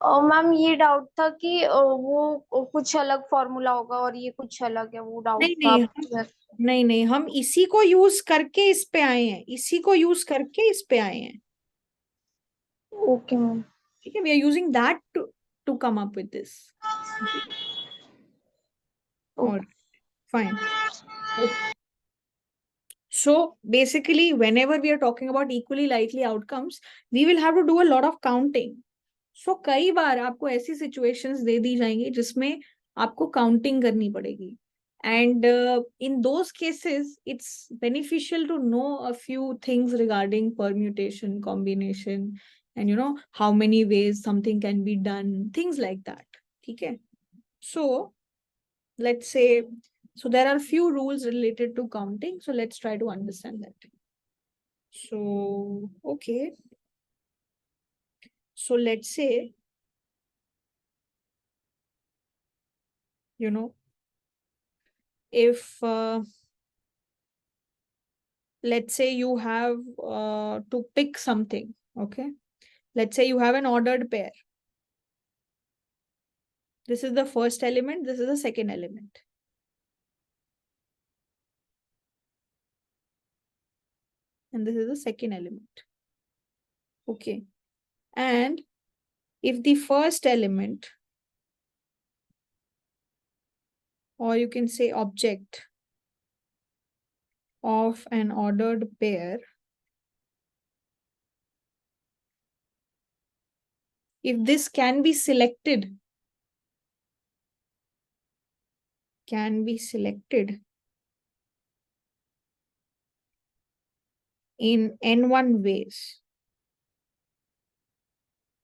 मैम ये डाउट था कि वो कुछ अलग फॉर्मूला होगा और ये कुछ अलग है, वो डाउट नहीं था नहीं आप. नहीं नहीं, हम इसी को यूज करके इस पे आए हैं. इसी को यूज करके इस पे आए हैं. Okay ma'am. ठीक है, we are using that to come up with this. और fine. So basically, whenever we are talking about equally likely outcomes, we will have to do a lot of counting. So कई बार आपको ऐसी situations दे दी जाएंगी जिसमें आपको counting करनी पड़ेगी. And in those cases, it's beneficial to know a few things regarding permutation, combination, and how many ways something can be done, things like that. Okay. So let's say, so there are few rules related to counting. So let's try to understand that. So, okay. So let's say, if let's say you have to pick something, okay? Let's say you have an ordered pair. This is the first element, this is the second element. And this is the second element. Okay. And if the first element, or you can say object of an ordered pair if this can be selected in n1 ways.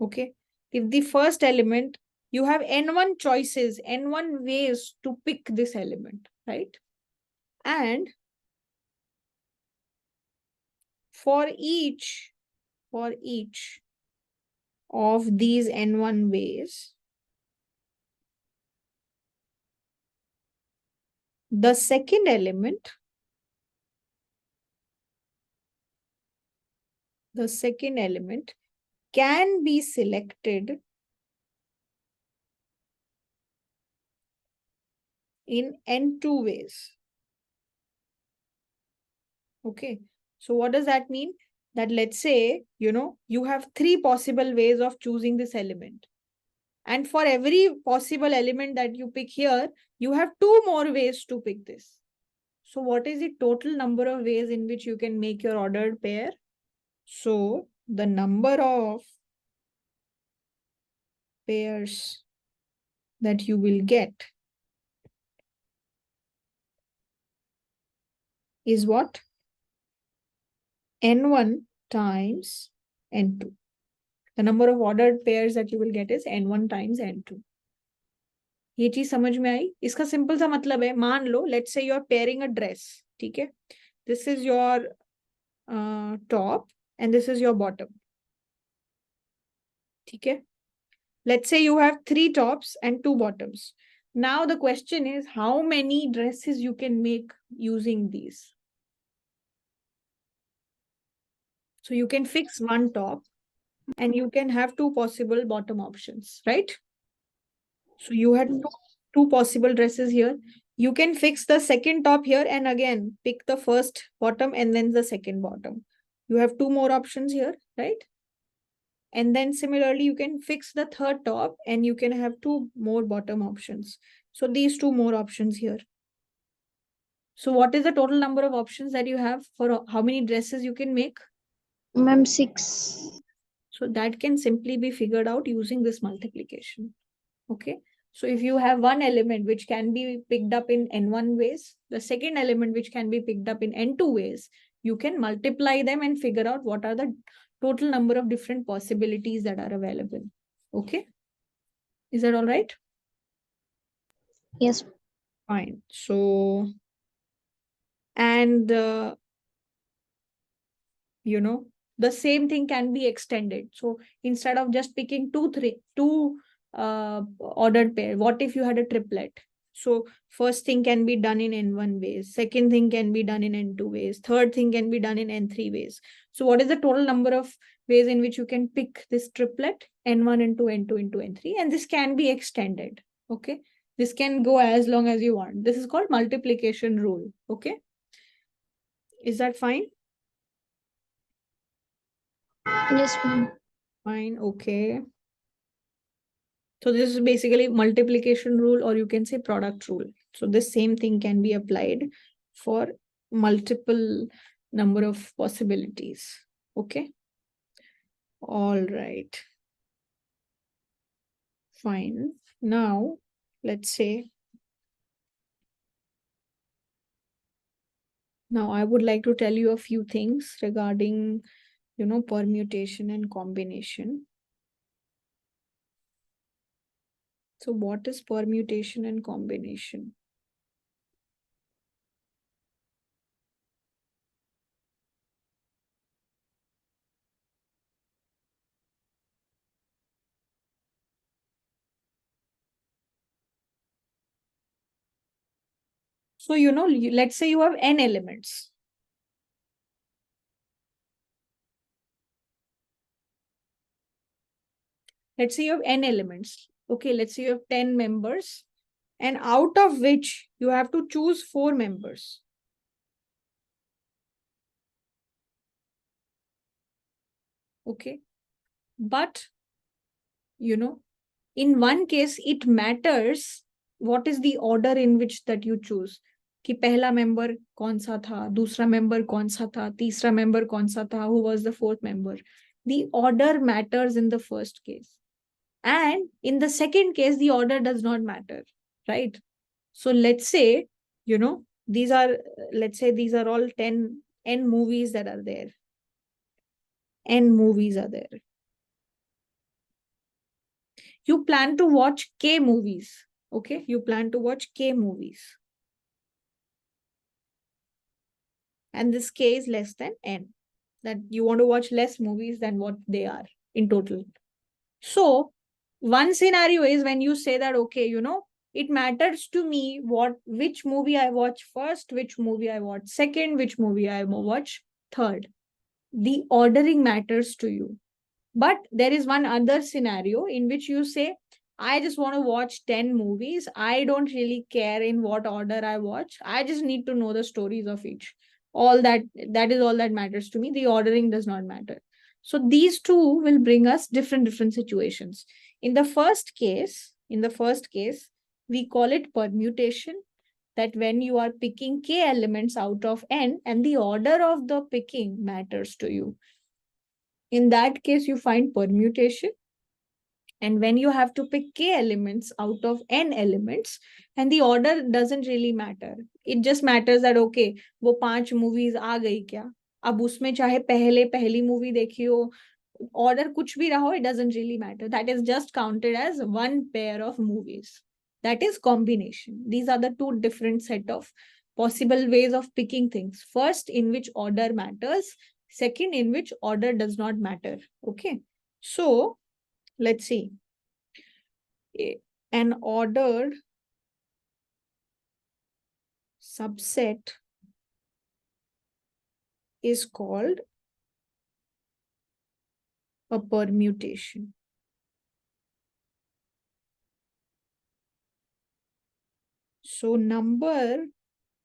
Okay, if the first element, you have n1 choices, n1 ways to pick this element, right? And for each of these n1 ways, the second element can be selected in n2 ways. Okay, so what does that mean? That let's say, you have 3 possible ways of choosing this element. And for every possible element that you pick here, you have 2 more ways to pick this. So what is the total number of ways in which you can make your ordered pair? So the number of pairs that you will get is what? n1 times n2. The number of ordered pairs that you will get is n1 times n2. ये चीज समझ में आई? इसका simple सा मतलब है, मान लो let's say you are pairing a dress, ठीक है? This is your top and this is your bottom, ठीक है? Let's say you have 3 tops and 2 bottoms. Now the question is how many dresses you can make using these. So you can fix 1 top and you can have 2 possible bottom options, right? So you had two possible dresses here. You can fix the second top here and again pick the first bottom and then the second bottom. You have 2 more options here, right? And then similarly, you can fix the third top and you can have 2 more bottom options. So these 2 more options here. So what is the total number of options that you have for how many dresses you can make? Ma'am, 6. So that can simply be figured out using this multiplication. Okay. So if you have one element which can be picked up in n1 ways, the second element which can be picked up in n2 ways, you can multiply them and figure out what are the total number of different possibilities that are available. Okay. Is that all right? Yes. Fine. So, and the same thing can be extended. So instead of just picking two ordered pair, what if you had a triplet? So first thing can be done in n1 ways, second thing can be done in n2 ways, third thing can be done in n3 ways. So what is the total number of ways in which you can pick this triplet? N1 into n2 into n3, and this can be extended. Okay, this can go as long as you want. This is called multiplication rule. Okay, is that fine? Yes, ma'am. Fine. Okay. So this is basically multiplication rule, or you can say product rule. So this same thing can be applied for multiple number of possibilities. Okay. All right. Fine. Now, let's say, now I would like to tell you a few things regarding, permutation and combination. So what is permutation and combination? So, let's say you have n elements. Let's say you have n elements. Okay, let's say you have 10 members, and out of which you have to choose 4 members. Okay, but in one case it matters what is the order in which that you choose. कि पहला member कौन सा था, दूसरा member कौन सा था, तीसरा member कौन सा था, who was the 4th member. The order matters in the first case. And in the second case, the order does not matter, right? So let's say, these are, let's say these are all 10 n movies that are there. N movies are there. You plan to watch K movies. Okay, you plan to watch K movies. And this K is less than N. That you want to watch less movies than what they are in total. So one scenario is when you say that, okay, it matters to me which movie I watch first, which movie I watch second, which movie I watch third. The ordering matters to you. But there is one other scenario in which you say, I just want to watch 10 movies. I don't really care in what order I watch. I just need to know the stories of each. That is all that matters to me. The ordering does not matter. So these two will bring us different situations. In the first case, we call it permutation, that when you are picking k elements out of n and the order of the picking matters to you. In that case, you find permutation. And when you have to pick k elements out of n elements, and the order doesn't really matter. It just matters that, okay, वो 5 movies आ गई क्या? अब उसमें चाहे पहली movie देखी हो, order कुछ भी रहा हो, it doesn't really matter. That is just counted as one pair of movies. That is combination. These are the two different set of possible ways of picking things. First, in which order matters. Second, in which order does not matter. Okay. So let's see. An ordered subset is called a permutation. So number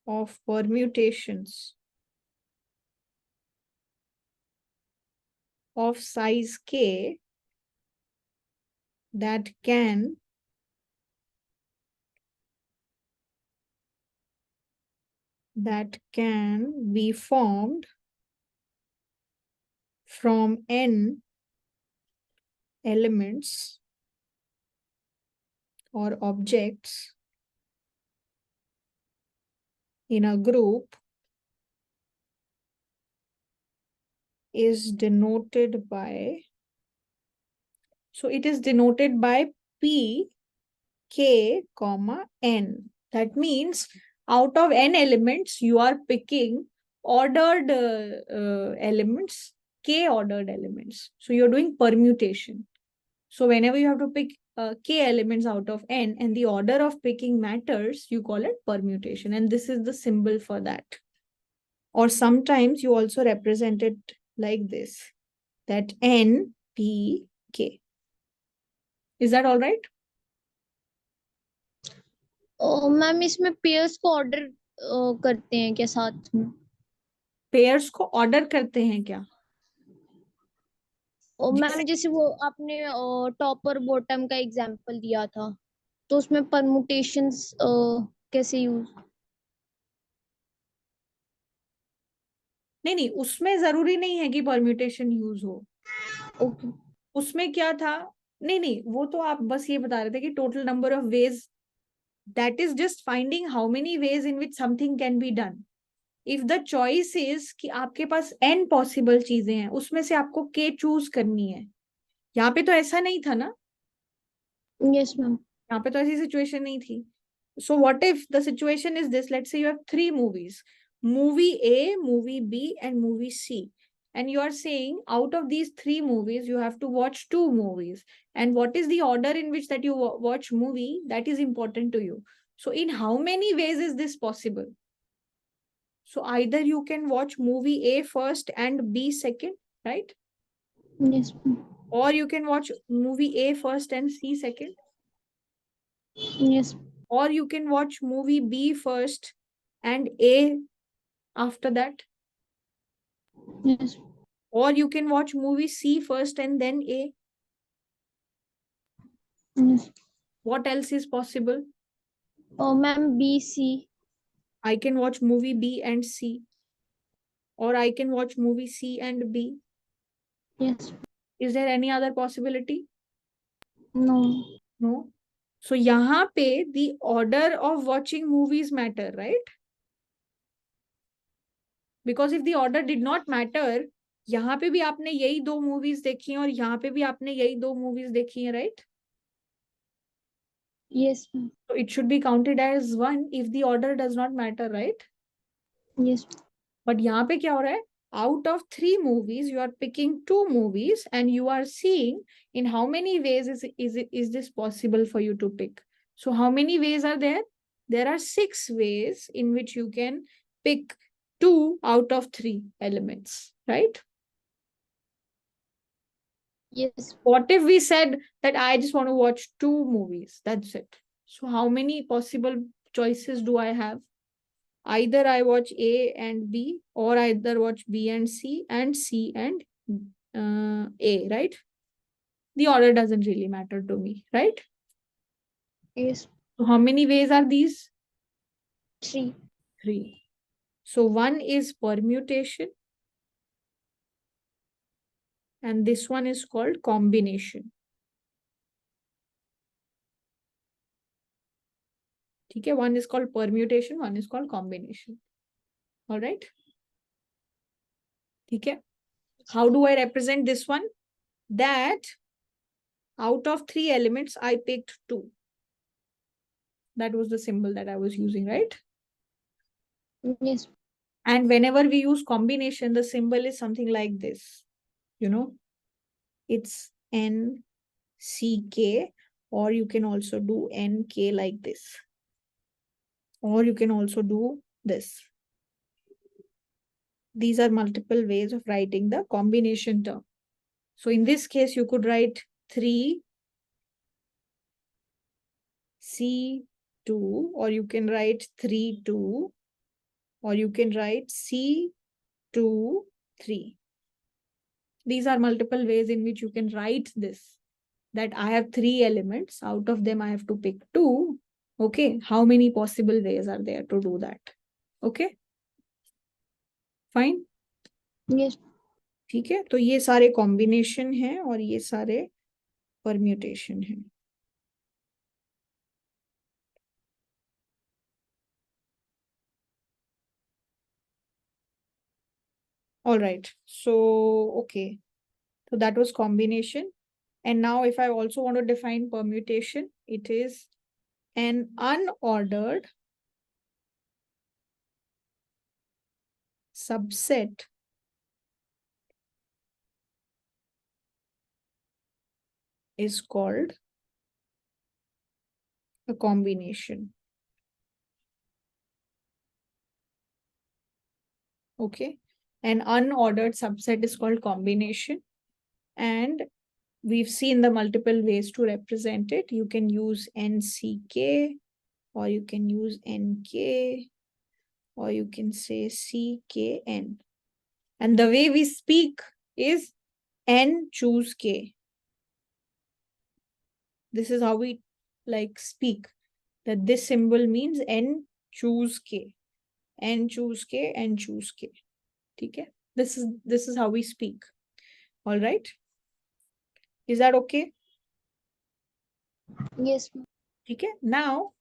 of permutations of size k that can be formed from n elements or objects in a group is denoted by, so it is denoted by p k comma n. That means out of n elements, you are picking ordered elements, k ordered elements. So you're doing permutation. So whenever you have to pick k elements out of n and the order of picking matters, you call it permutation. And this is the symbol for that. Or sometimes you also represent it like this, that n, p, k. Is that all right? Ma'am इसमें pairs को order करते हैं क्या साथ में? Pairs को order करते हैं क्या? और मैम जैसे वो आपने टॉप और बॉटम का एग्जांपल दिया था, तो उसमें परमुटेशंस कैसे यूज? नहीं, उसमें जरूरी नहीं है कि परम्यूटेशन यूज हो. ओके. उसमें क्या था? नहीं, वो तो आप बस ये बता रहे थे कि total number of ways, that is just finding how many ways in which something can be done. If the choice is कि आपके पास n पॉसिबल चीजें हैं, उसमें से आपको k चूज करनी है. यहाँ पे तो ऐसा नहीं था ना. Yes ma'am. यहाँ पे तो ऐसी सिचुएशन नहीं थी. So what if the situation is this? Let's say you have 3 movies, movie A, movie B, and movie C. And you are saying out of these 3 movies, you have to watch 2 movies. And what is the order in which that you watch movie? That is important to you. So in how many ways is this possible? So either you can watch movie A first and B second, right? Yes. Or you can watch movie A first and C second. Yes. Or you can watch movie B first and A after that. Yes. Or you can watch movie C first and then A. Yes. What else is possible? Ma'am B C. I can watch movie B and C. Or I can watch movie C and B. Yes. Is there any other possibility? No. No. So यहाँ पे the order of watching movies matter, right? Because if the order did not matter, यहाँ पे भी आपने यही 2 movies देखी हैं और यहाँ पे भी आपने यही 2 movies देखी हैं, right? Yes, ma'am. So it should be counted as 1 if the order does not matter, right? Yes. But यहाँ पे क्या हो रहा है? Out of 3 movies, you are picking 2 movies and you are seeing in how many ways is this possible for you to pick. So how many ways are there? There are 6 ways in which you can pick 2 out of 3 elements, right? Yes. What if we said that I just want to watch 2 movies? That's it. So how many possible choices do I have? Either I watch A and B, or either watch B and C and A, right? The order doesn't really matter to me, right? Yes. So how many ways are these? 3. 3. So one is permutation, and this one is called combination. Okay, one is called permutation, one is called combination. All right. Okay. How do I represent this one? That out of 3 elements, I picked 2. That was the symbol that I was using, right? Yes. And whenever we use combination, the symbol is something like this. You know, it's NCK, or you can also do NK like this. Or you can also do this. These are multiple ways of writing the combination term. So in this case, you could write 3 C2, or you can write 3 2, or you can write C2 3. These are multiple ways in which you can write this, that I have 3 elements. Out of them, I have to pick 2. Okay. How many possible ways are there to do that? Okay. Fine. Yes. ठीक है. तो ये सारे combination हैं और ये सारे permutation हैं. All right. So, okay. So that was combination. And now if I also want to define permutation, it is an unordered subset is called a combination. Okay. An unordered subset is called combination. And we've seen the multiple ways to represent it. You can use NCK, or you can use NK, or you can say CKN. And the way we speak is N choose K. This is how we like speak, that this symbol means N choose K. N choose K, N choose K. Okay? This is how we speak. All right. Is that okay? Yes. Okay. Now,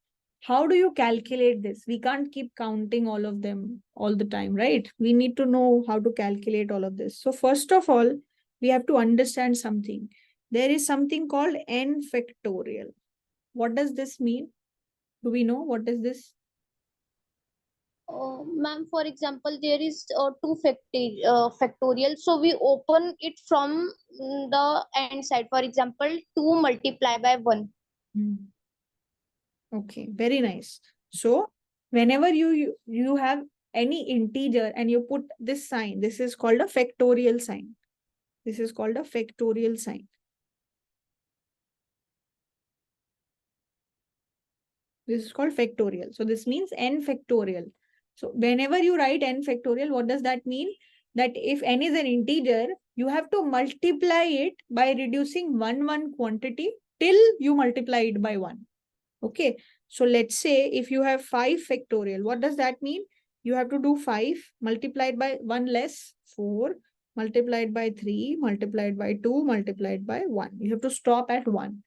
how do you calculate this? We can't keep counting all of them all the time, right? We need to know how to calculate all of this. So first of all, we have to understand something. There is something called n factorial. What does this mean? Do we know what is this? Ma'am, for example, there is 2 factorial. So we open it from the end side. For example, 2 multiply by 1. Okay, very nice. So whenever you have any integer and you put this sign, this is called a factorial sign. This is called a factorial sign. This is called factorial. So this means n factorial. So whenever you write n factorial, what does that mean? That if n is an integer, you have to multiply it by reducing one quantity till you multiply it by 1. Okay. So let's say if you have 5 factorial, what does that mean? You have to do 5 multiplied by 1 less 4, multiplied by 3, multiplied by 2, multiplied by 1. You have to stop at 1.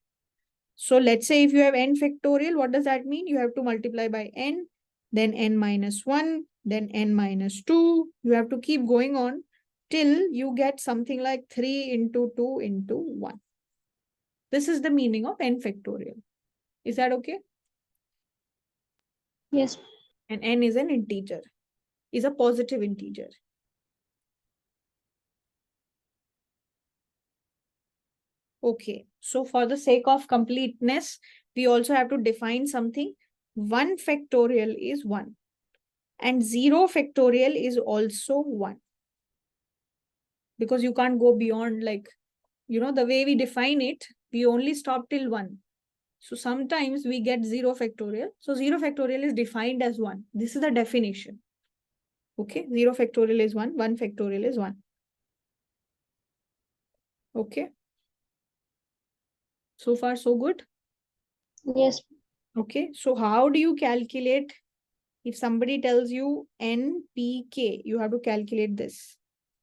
So let's say if you have n factorial, what does that mean? You have to multiply by n, then n minus 1, then n minus 2. You have to keep going on till you get something like 3 into 2 into 1. This is the meaning of n factorial. Is that okay? Yes. And n is an integer, is a positive integer. Okay, so for the sake of completeness, we also have to define something. 1 factorial is 1 and 0 factorial is also 1. Because you can't go beyond, like, the way we define it, we only stop till 1. So sometimes we get 0 factorial. So 0 factorial is defined as 1. This is the definition. Okay, 0 factorial is 1, 1 factorial is 1. Okay. So far, so good? Yes. Okay, so how do you calculate if somebody tells you NPK? You have to calculate this.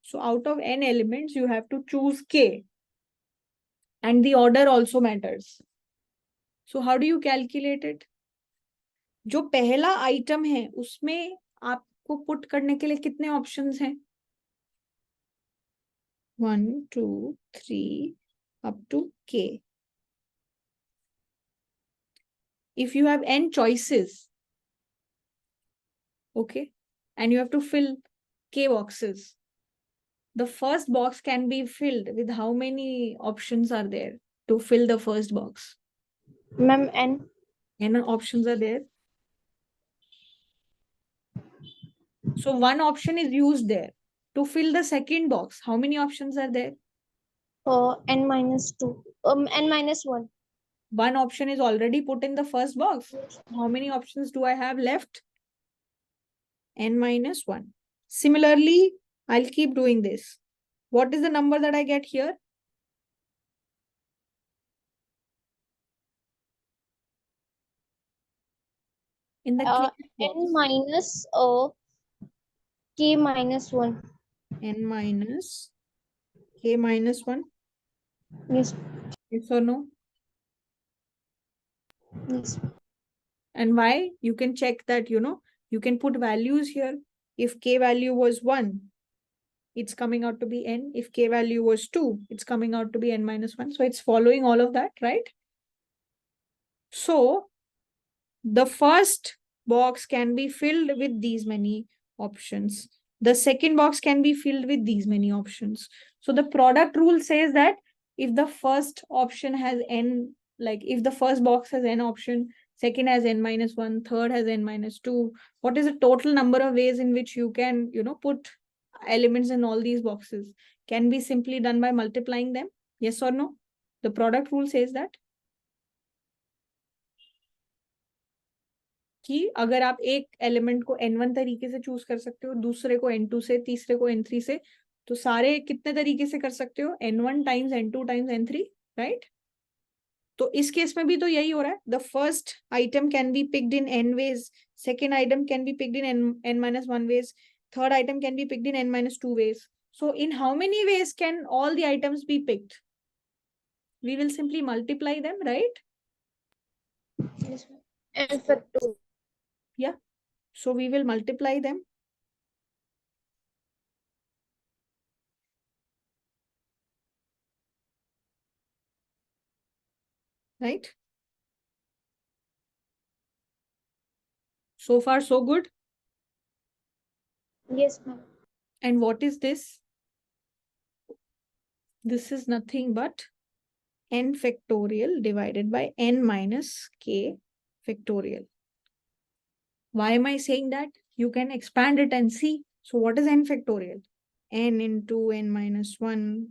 So out of n elements, you have to choose k. And the order also matters. So how do you calculate it? जो पहला item है उसमें आपको put करने के लिए कितने options हैं? 1 2 3 up to k. If you have n choices, okay, and you have to fill k boxes, the first box can be filled with how many options are there to fill the first box? Ma'am, n. N options are there. So one option is used there. To fill the second box, how many options are there? N minus 2. N minus 1. One option is already put in the first box. How many options do I have left? N minus 1. Similarly, I'll keep doing this. What is the number that I get here? In the N box. minus k minus 1. N minus k minus 1. Yes. Yes or no? Yes. And why? You can check that, you can put values here. If k value was 1, it's coming out to be n. If k value was 2, it's coming out to be n minus 1. So it's following all of that, right? So the first box can be filled with these many options. The second box can be filled with these many options. So the product rule says that if the first option has n, like if the first box has n option, second has n minus 1, third has n minus 2, what is the total number of ways in which you can, put elements in all these boxes? Can be simply done by multiplying them. Yes or no? The product rule says that. कि अगर आप एक element को n1 तरीके से choose कर सकते हो, दूसरे को n2 से, तीसरे को n3 से, तो सारे कितने तरीके से कर सकते हो? n1 times n2 times n3, right? तो इस केस में भी तो यही हो रहा है. The first item can be picked in n ways, second item can be picked in n-1 ways, third item can be picked in n-2 ways. So in how many ways can all the items be picked? We will simply multiply them, right? Yes. N factorial. Yeah. So we will multiply them. Right? So far, so good. Yes, ma'am. And what is this? This is nothing but n factorial divided by n minus k factorial. Why am I saying that? You can expand it and see. So what is n factorial? N into n minus 1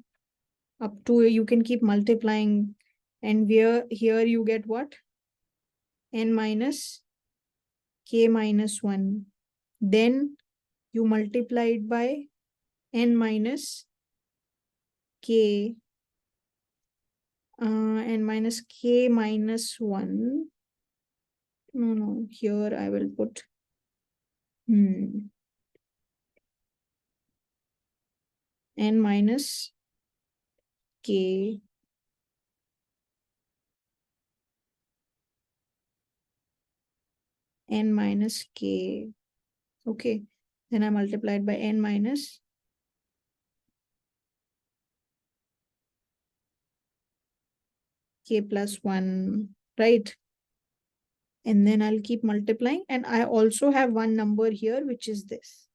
up to, you can keep multiplying, and here you get what? N minus k minus 1. Then you multiply it by n minus k n minus k minus 1. No, here I will put n minus k n minus k. Okay, then I multiply it by n minus k plus 1, right? And then I'll keep multiplying. And I also have one number here, which is this.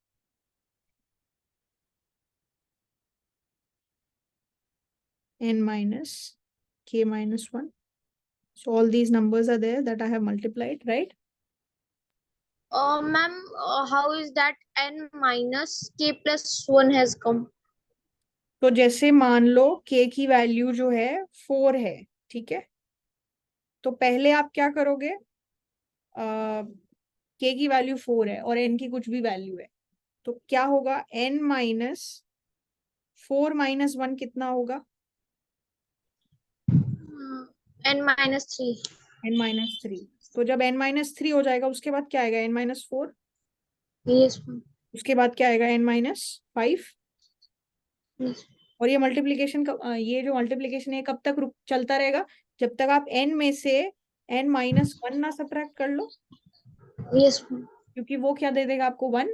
N minus k minus 1. So all these numbers are there that I have multiplied, right? Ma'am, how is that n minus k plus 1 has come? तो जैसे मान लो k की value जो है 4 है, ठीक है? तो पहले आप क्या करोगे? k की वैल्यू 4 है और n की कुछ भी वैल्यू है, तो क्या होगा? n माइनस 4 माइनस 1 कितना होगा? n minus 3. n minus 3. तो जब n माइनस 3 हो जाएगा उसके बाद क्या आएगा? n minus 4. Yes, ma'am. उसके बाद क्या आएगा? n minus 5. Yes. और ये मल्टीप्लीकेशन ये जो मल्टीप्लीकेशन है कब तक चलता रहेगा? जब तक आप n में से n माइनस 1 ना सब्ट्रैक्ट कर लो, Yes, ma'am. क्योंकि वो क्या दे देगा आपको? 1.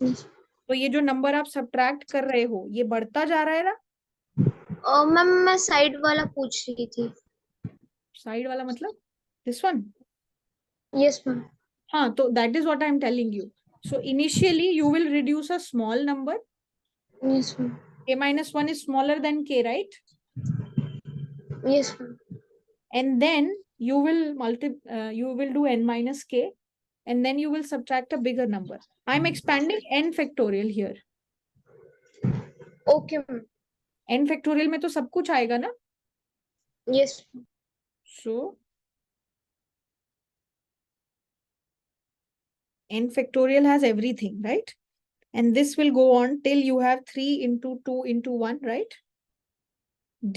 Yes. तो ये जो नंबर आप सब्ट्रैक्ट कर रहे हो ये बढ़ता जा रहा है ना? मैम मैं साइड वाला पूछ रही थी. साइड वाला मतलब दिस वन? Yes, ma'am. हाँ, तो that is what I am telling you. So initially you will reduce a small number. Yes, ma'am. k minus 1 is smaller than k, right? Yes, ma'am. And then you will do n minus k, and then you will subtract a bigger number. I'm expanding n factorial here. Okay, ma'am. n factorial में तो सब कुछ आएगा ना? Yes, ma'am. So n factorial has everything, right? And this will go on till you have 3 into 2 into 1, right?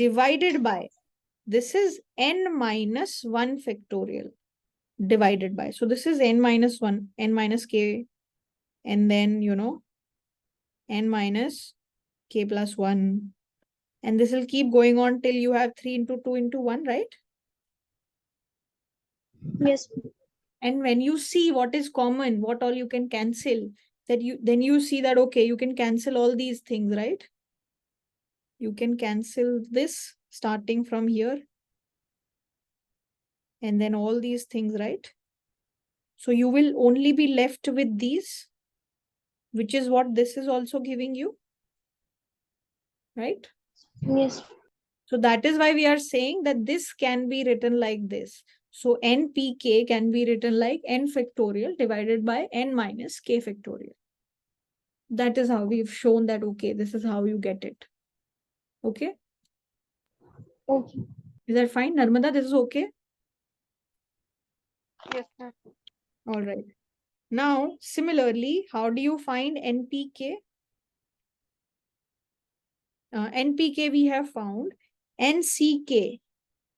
Divided by, this is n minus 1 factorial divided by. So this is n minus 1, n minus k, and then, n minus k plus 1. And this will keep going on till you have 3 into 2 into 1, right? Yes, ma'am. And when you see what is common, what all you can cancel, then you see that, okay, you can cancel all these things, right? You can cancel this starting from here. And then all these things, right? So you will only be left with these, which is what this is also giving you, right? Yes. So that is why we are saying that this can be written like this. So npk can be written like n factorial divided by n minus k factorial. That is how we've shown that, okay, this is how you get it. Okay? Okay. Is that fine? Narmada, this is okay? Yes, ma'am. All right. Now, similarly, how do you find npk? npk we have found nck,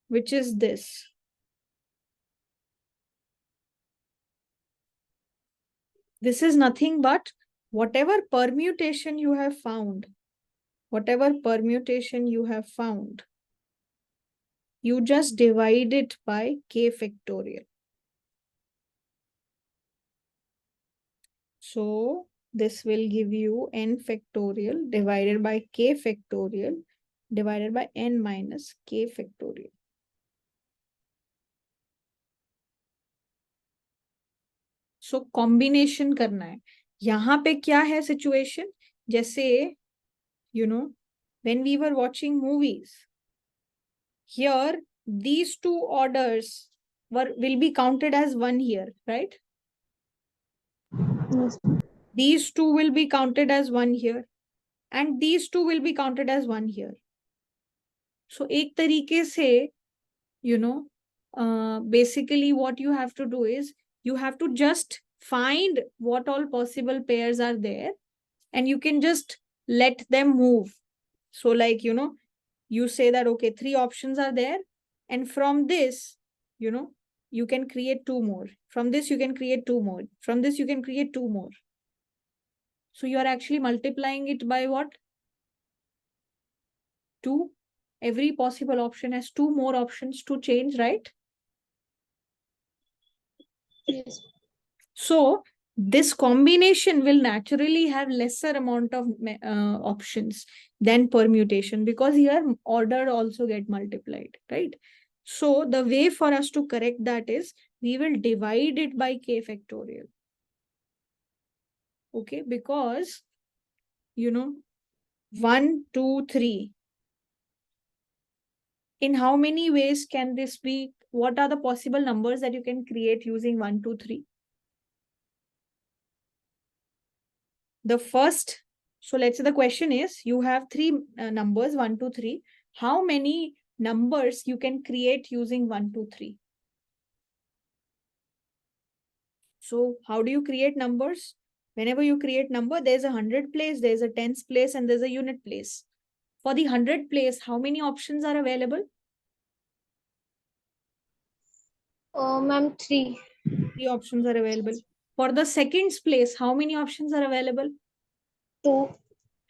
which is this. This is nothing but whatever permutation you have found, you just divide it by k factorial. So this will give you n factorial divided by k factorial divided by n minus k factorial. So combination करना है. यहाँ पे क्या है situation? जैसे, when we were watching movies, here these two orders will be counted as one here, right? Yes. These two will be counted as one here, and these two will be counted as one here. So एक तरीके से, basically what you have to do is you have to just find what all possible pairs are there, and you can just let them move. So like, you say that, okay, 3 options are there, and from this, you can create 2 more. From this, you can create 2 more. From this, you can create 2 more. So you are actually multiplying it by what? 2. Every possible option has 2 more options to change, right? Yes. So this combination will naturally have lesser amount of options than permutation, because here order also get multiplied, right? So the way for us to correct that is we will divide it by k factorial. Okay, because 1, 2, 3. In how many ways can this be? What are the possible numbers that you can create using 1, 2, 3? The first, so let's say the question is, you have three numbers, 1, 2, 3. How many numbers you can create using 1, 2, 3? So how do you create numbers? Whenever you create number, there's a 100 place, there's a tens place, and there's a unit place. For the 100 place, how many options are available? Ma'am, 3. 3 options are available. For the seconds place, how many options are available? 2.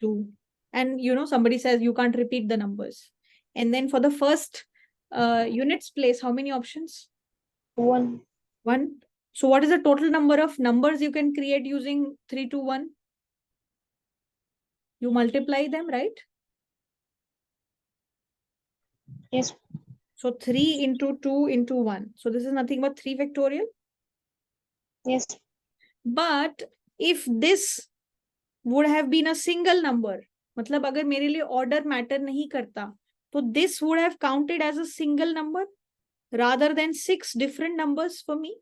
2. And somebody says you can't repeat the numbers. And then for the first units place, how many options? 1. 1. So what is the total number of numbers you can create using 3 to 1? You multiply them, right? Yes. So 3 into 2 into 1. So this is nothing but 3 factorial. Yes. But if this would have been a single number, मतलब अगर मेरे लिए order matter नहीं करता, तो this would have counted as a single number rather than 6 different numbers for me.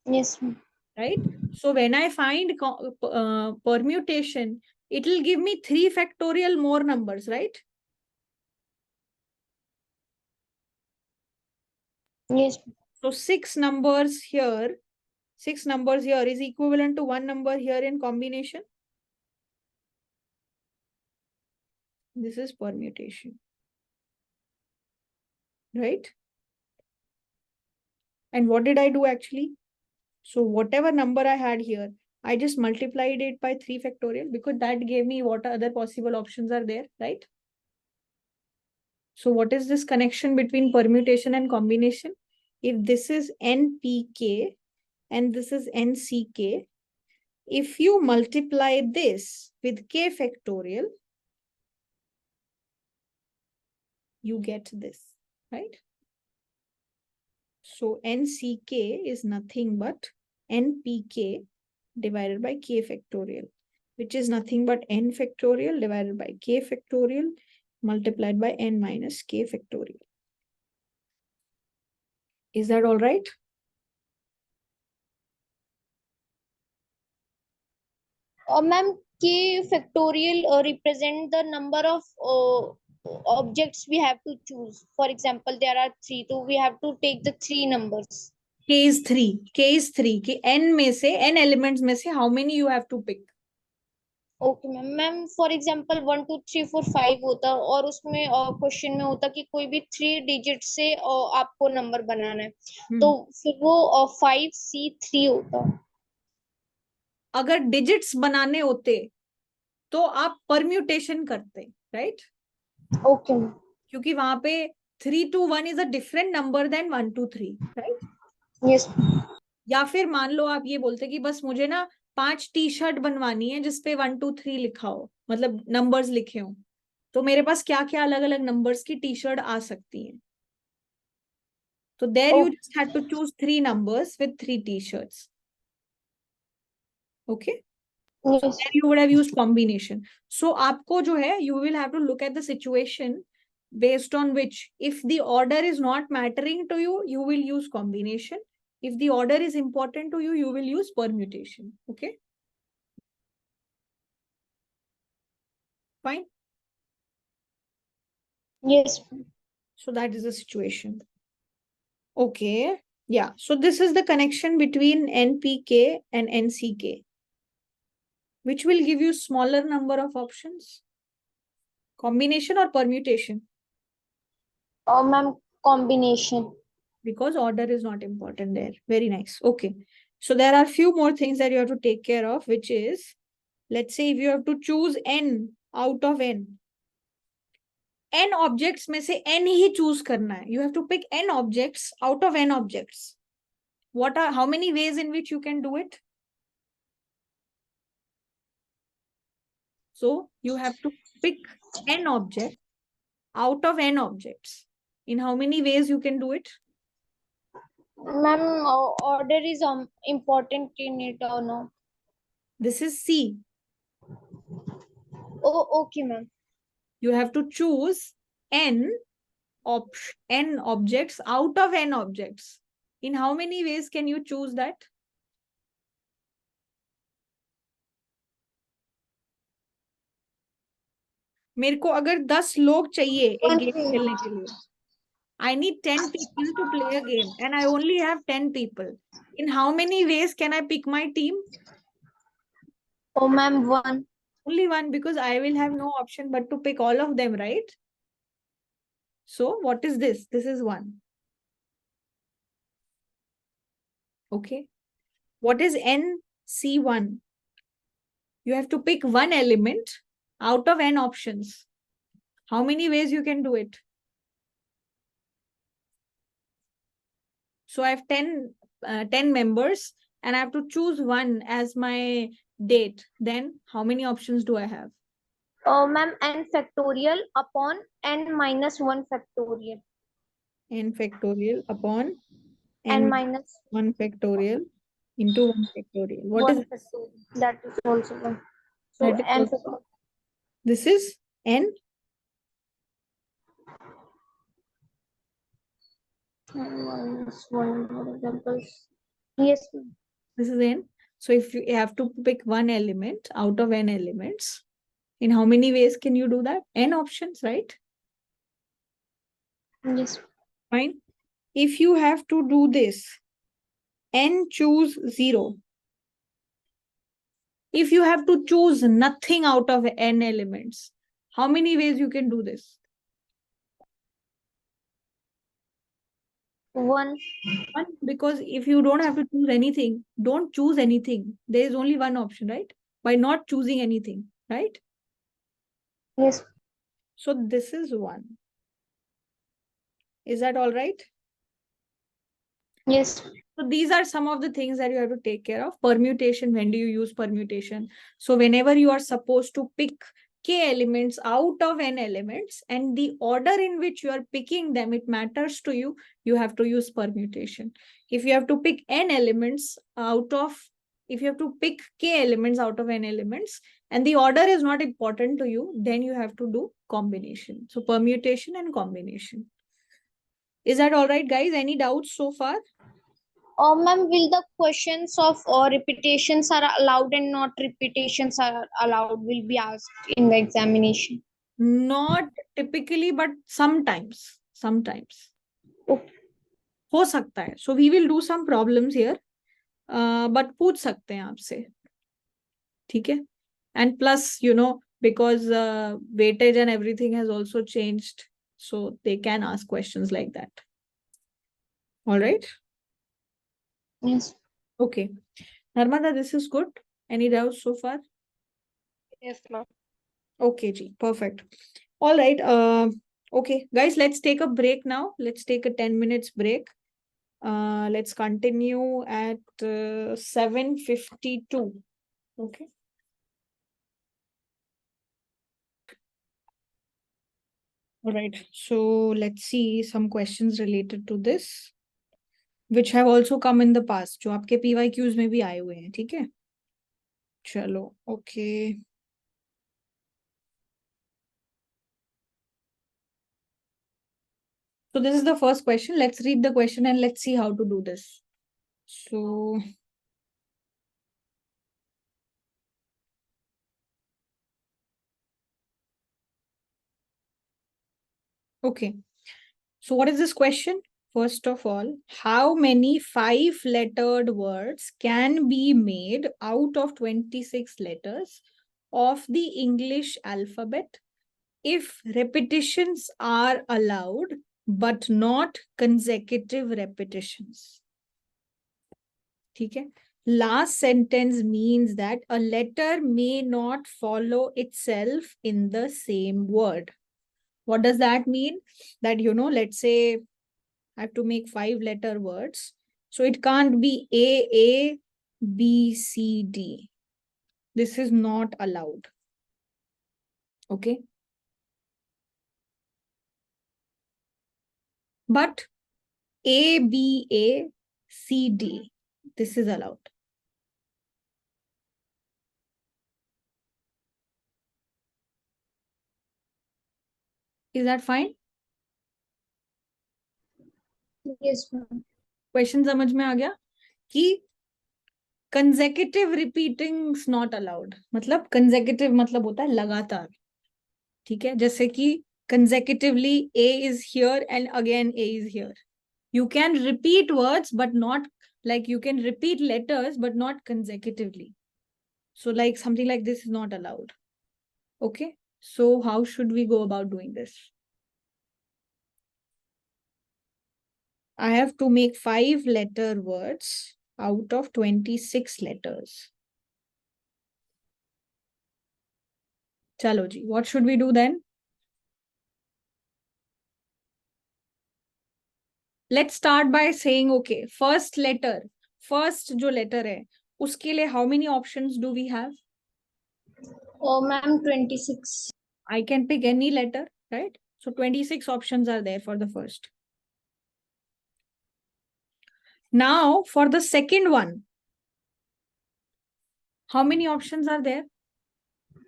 Yes. Right? So when I find permutation, it will give me 3 factorial more numbers, right? Yes. So 6 numbers here is equivalent to 1 number here in combination. This is permutation. Right? And what did I do actually? So whatever number I had here, I just multiplied it by 3 factorial because that gave me what other possible options are there, right? So what is this connection between permutation and combination? If this is NPK and this is NCK, if you multiply this with K factorial, you get this, right? So NCK is nothing but NPK divided by K factorial, which is nothing but N factorial divided by K factorial multiplied by N minus K factorial. Is that all right? Ma'am, K factorial represent the number of objects we have to choose. For example, there are 3, so we have to take the 3 numbers. K is 3. K is 3. K N में से, N elements में से, how many you have to pick? Okay ma'am ma'am for example 1 2 3 4 5 होता और उसमें question में होता कि कोई भी 3 डिजिट से आपको नंबर बनाना है तो फिर वो 5C3 होता। अगर डिजिट्स बनाने होते तो आप परम्यूटेशन करते, राइट? ओके क्योंकि वहां पे 3 to 1 is a different number than 1 to 3, right? Yes. या फिर मान लो आप ये बोलते कि बस मुझे ना 5 टी शर्ट बनवानी है जिसपे 1 2 3 लिखा हो, मतलब नंबर्स लिखे हो, तो मेरे पास क्या क्या अलग अलग नंबर्स की टी शर्ट आ सकती है. So there you just had to choose 3 numbers with 3 t-shirts. Okay. Yes. So there you would have used combination. So आपको जो है, you will have to look at the situation based on which, if the order is not mattering to you, you will use combination. If the order is important to you, you will use permutation. Okay. Fine. Yes. So that is the situation. Okay. Yeah. So this is the connection between NPK and NCK, which will give you smaller number of options. Combination or permutation? Ma'am, combination. Because order is not important there. Very nice. Okay. So there are few more things that you have to take care of, which is, let's say if you have to choose n out of n objects में से n ही choose करना है. You have to pick n objects out of n objects. how many ways in which you can do it? So you have to pick n objects out of n objects. In how many ways you can do it? Ma'am, order is important in it or no? This is C. Oh, okay, ma'am. You have to choose n objects out of n objects. In how many ways can you choose that? मेरे को अगर 10 लोग चाहिए एक One game way. खेलने के लिए, I need 10 people to play a game and I only have 10 people. In how many ways can I pick my team? Oh, ma'am, one. Only one, because I will have no option but to pick all of them, right? So what is this? This is one. Okay. What is NC1? You have to pick one element out of n options. How many ways you can do it? So I have 10 members and I have to choose one as my date. Then how many options do I have? Oh, ma'am, n factorial upon n minus 1 factorial. N factorial upon N n minus 1 factorial into 1 factorial. What 1 is factorial. That is also one. So that? Is n also, factorial. this is n. Minus 1, for examples. Yes, ma'am. This is n. So if you have to pick one element out of n elements, in how many ways can you do that? N options, right? Yes. Fine. If you have to do this, n choose 0. If you have to choose nothing out of n elements, how many ways you can do this? One. One, because if you don't have to choose anything, don't choose anything. There is only one option, right? By not choosing anything, right? Yes. So this is one. Is that all right? Yes. So these are some of the things that you have to take care of. Permutation, when do you use permutation? So whenever you are supposed to pick k elements out of n elements and the order in which you are picking them, it matters to you, you have to use permutation. If you have to pick n elements out of, if you have to pick k elements out of n elements and the order is not important to you, then you have to do combination. So permutation and combination. Is that all right, guys? Any doubts so far? Ma'am, will the questions of repetitions are allowed and not repetitions are allowed will be asked in the examination? Not typically, but sometimes. Okay. हो सकता है. So we will do some problems here. But पूछ सकते हैं आपसे. ठीक है? And plus, because weightage and everything has also changed, so they can ask questions like that. All right? Yes. Okay. Narmada, this is good. Any doubts so far? Yes, ma'am. Okay, Ji. Perfect. All right. Okay, guys, let's take a break now. Let's take a 10 minutes break. Let's continue at 7:52. Okay. All right. So let's see some questions related to this, which have also come in the past. जो आपके PYQs में भी आए हुए हैं, ठीक है? चलो, okay. So this is the first question. Let's read the question and let's see how to do this. So okay. So what is this question? First of all, how many 5-lettered words can be made out of 26 letters of the English alphabet if repetitions are allowed, but not consecutive repetitions? Okay. Last sentence means that a letter may not follow itself in the same word. What does that mean? That, let's say I have to make 5-letter words. So it can't be A, B, C, D. This is not allowed. Okay. But A, B, A, C, D. This is allowed. Is that fine? Yes, ma'am. Question समझ में आ गया कि consecutive repeating not allowed. मतलब consecutive मतलब होता है लगातार. ठीक है, जैसे कि consecutively A is here and again A is here. You can repeat words but not like you can repeat letters but not consecutively. So like something like this is not allowed. Okay, so how should we go about doing this? I have to make 5-letter words out of 26 letters. Chalo ji, what should we do then? Let's start by saying, okay, first जो letter है, उसके लिए how many options do we have? Oh, ma'am, 26. I can pick any letter, right? So 26 options are there for the first. Now for the second one, how many options are there?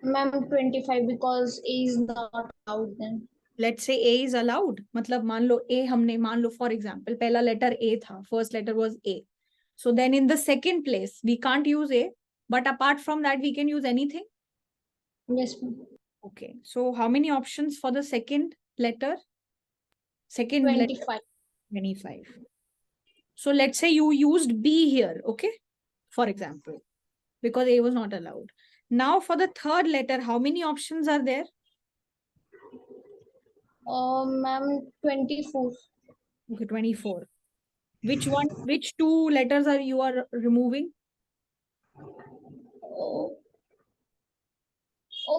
Ma'am, 25 because A is not allowed then. Let's say A is allowed. मतलब मान लो A हमने मान लो for example पहला letter A था, first letter was A. So then in the second place we can't use A, but apart from that we can use anything. Yes, ma'am. Okay, so how many options for the second letter? Second 25. letter 25. So let's say you used B here, okay? For example, because A was not allowed. Now for the third letter, how many options are there? Ma'am, 24. Okay, 24. Which two letters are you are removing? Oh.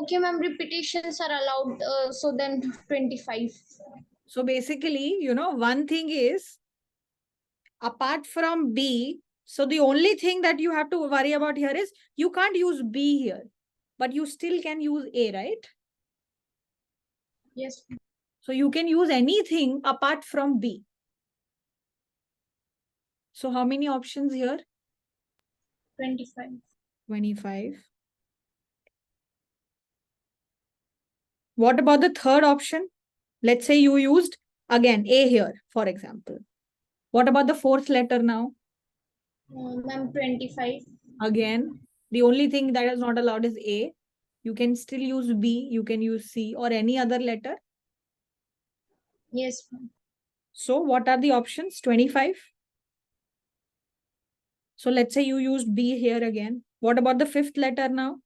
Okay, ma'am, repetitions are allowed. So then 25. So basically, one thing is, apart from B, so the only thing that you have to worry about here is you can't use B here, but you still can use A, right? Yes. So you can use anything apart from B. So how many options here? 25. 25. What about the third option? Let's say you used again A here, for example. What about the fourth letter now? Ma'am, 25. Again, the only thing that is not allowed is A. You can still use B, you can use C or any other letter. Yes, ma'am. So what are the options? 25. So let's say you used B here again. What about the fifth letter now?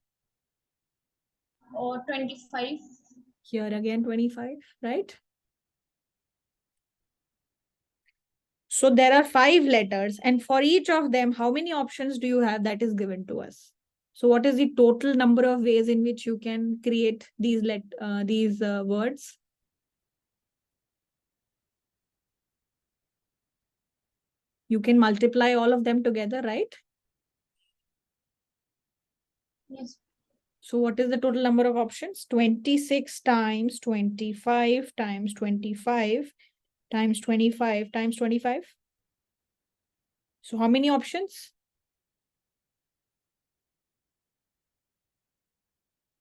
Or 25. Here again 25, right? So there are 5 letters, and for each of them, how many options do you have that is given to us? So what is the total number of ways in which you can create these words? You can multiply all of them together, right? Yes. So what is the total number of options? 26 times 25 times 25 times 25 times 25. So how many options?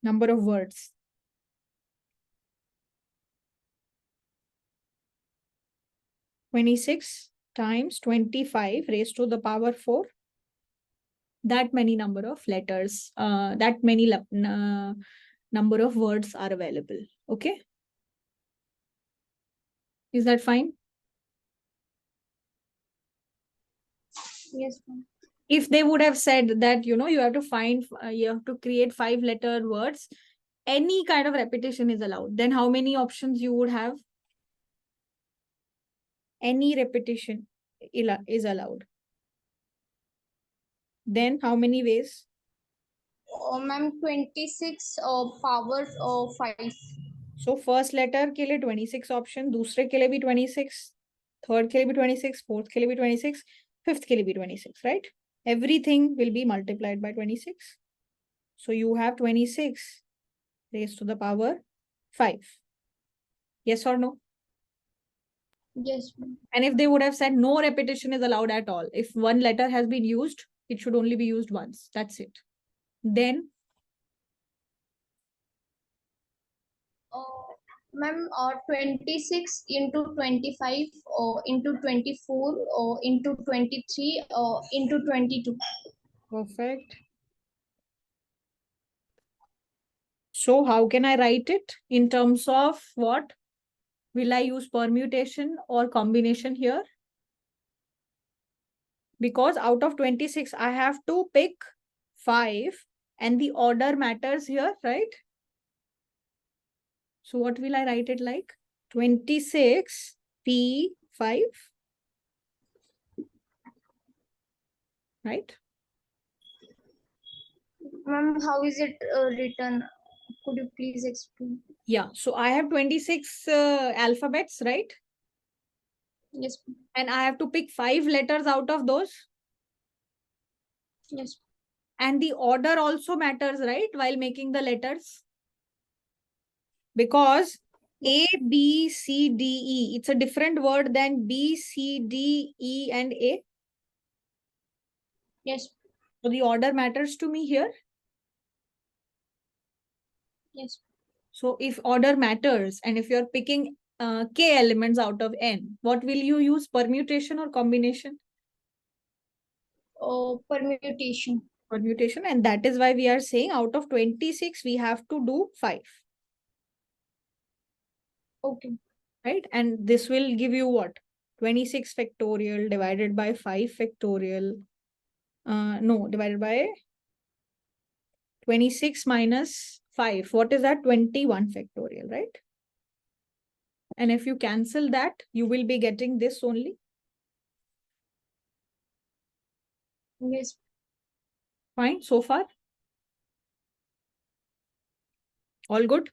Number of words. 26 times 25 raised to the power 4. That many number of letters, that many number of words are available. Okay. Is that fine? Yes, ma'am. If they would have said that, you have to you have to create 5-letter words, any kind of repetition is allowed, then how many options you would have? Any repetition is allowed. Then how many ways? Ma'am, 26 power 5. So first letter के लिए 26 option, दूसरे के लिए भी 26, third के लिए भी 26, fourth के लिए भी 26, fifth के लिए भी 26, right? Everything will be multiplied by 26. So you have 26 raised to the power 5. Yes or no? Yes, ma'am. And if they would have said no repetition is allowed at all, if one letter has been used, it should only be used once. That's it. Then, Ma'am, 26 into 25 or into 24 or into 23 or into 22. perfect. So how can I write it in terms of what? Will I use permutation or combination here? Because out of 26, I have to pick 5 and the order matters here, right? So what will I write it like? 26 P5, right? Ma'am, how is it written? Could you please explain? Yeah, so I have 26 alphabets, right? Yes, ma'am. And I have to pick 5 letters out of those. Yes. And the order also matters, right? While making the letters. Because A, B, C, D, E, it's a different word than B, C, D, E, and A. Yes. So the order matters to me here. Yes. So if order matters and if you're picking K elements out of N, what will you use? Permutation or combination? Permutation. Permutation. And that is why we are saying out of 26, we have to do 5. Okay. Right? And this will give you what? 26 factorial divided by 5 factorial. No, divided by 26 minus 5. What is that? 21 factorial, right? And if you cancel that, you will be getting this only. Yes. Fine, so far? All good?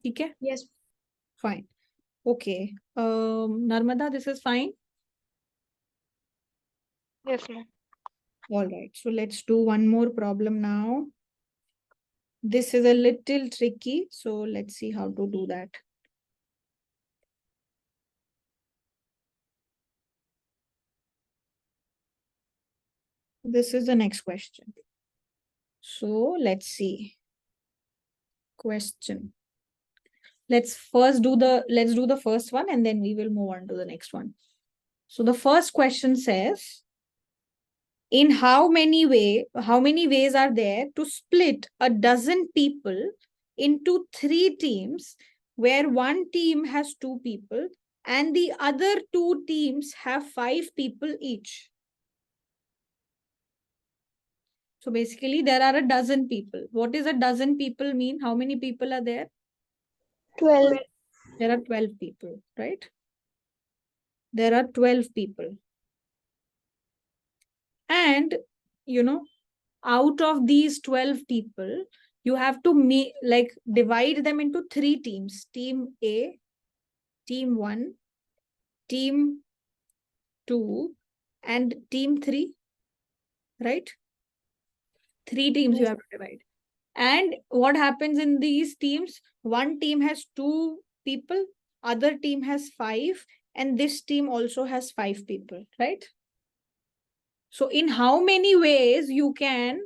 Okay? Yes. Fine. Okay. Narmada, this is fine? Yes, ma'am. All right. So let's do one more problem now. This is a little tricky. So let's see how to do that. This is the next question. So let's see. Question. Let's do the first one and then we will move on to the next one. So the first question says, in how many ways are there to split a dozen people into 3 teams where one team has 2 people and the other 2 teams have 5 people each? So basically there are a dozen people. What does a dozen people mean? How many people are there? 12. There are 12 people, right? There are 12 people. And, out of these 12 people, you have to divide them into 3 teams. Team A, team 1, team 2, and team 3, right? 3 teams you have to divide. And what happens in these teams? One team has 2 people, other team has 5, and this team also has 5 people, right? So in how many ways you can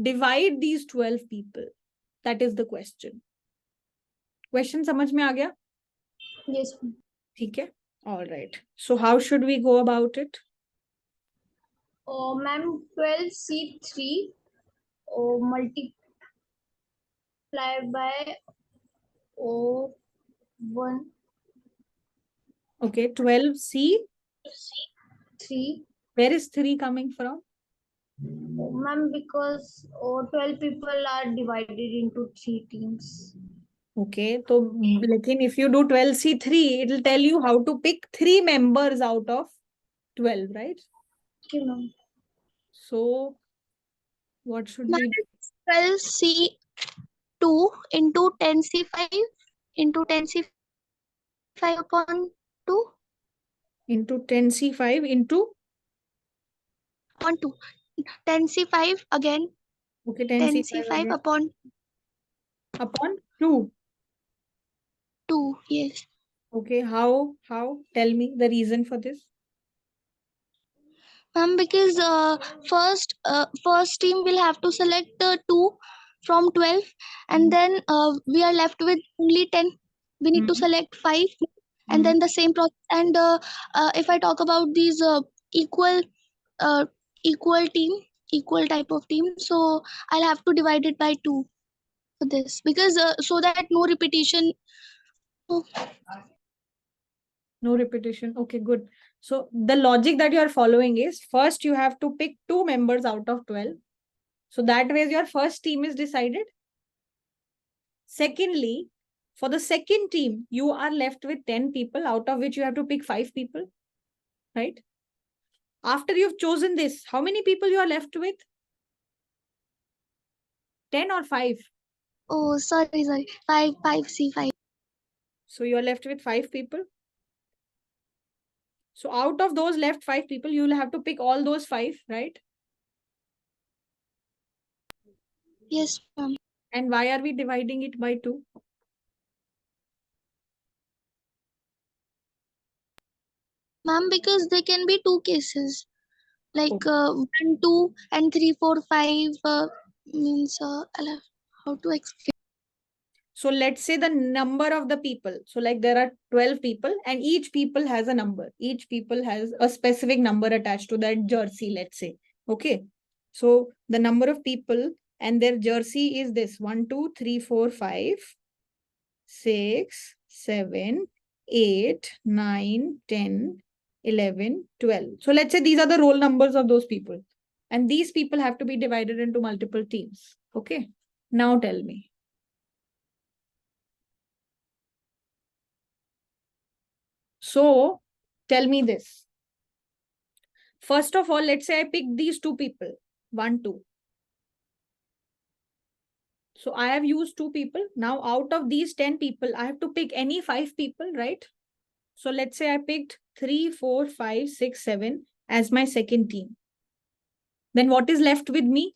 divide these 12 people? That is the question. Question समझ में आ गया? Yes. ठीक है? All right. So how should we go about it? Ma'am, 12C3 multiply by 1 Okay, 12C. 3. Where is 3 coming from? Ma'am, because 12 people are divided into 3 teams. Okay, so लेकिन if you do 12C3, it will tell you how to pick 3 members out of 12, right? Okay, ma'am. So what should we do? 12C2 into 10C5 into 10C5 upon 2. into 10C5 into upon 2. 10C5 again. okay 10C5 10C5 upon upon 2. 2. Yes. Okay, how? Tell me the reason for this. Because first team will have to select 2 from 12, and then we are left with only 10. We need to select 5, and then the same process. And if I talk about these equal uh, equal team, equal type of team, so I'll have to divide it by 2 for this, because so that no repetition. No repetition. Okay, good. So the logic that you are following is first you have to pick 2 members out of 12. So that way your first team is decided. Secondly, for the second team, you are left with 10 people, out of which you have to pick 5 people, right? After you've chosen this, how many people you are left with? 10 or 5? Oh, sorry. 5C5. So you are left with 5 people. So out of those left 5 people, you will have to pick all those 5, right? Yes, ma'am. And why are we dividing it by 2? Ma'am, because there can be 2 cases, like Okay. 1, 2, and 3, 4, 5. Means how to explain? So let's say the number of the people. So like there are 12 people and each people has a number. Each people has a specific number attached to that jersey, let's say. Okay. So the number of people and their jersey is this 1, 2, 3, 4, 5, 6, 7, 8, 9, 10, 11, 12. So let's say these are the roll numbers of those people. And these people have to be divided into multiple teams. Okay. Now tell me. So tell me this. First of all, let's say I pick these 2 people, 1, 2. So I have used 2 people. Now out of these 10 people, I have to pick any 5 people, right? So let's say I picked 3, 4, 5, 6, 7 as my second team. Then what is left with me?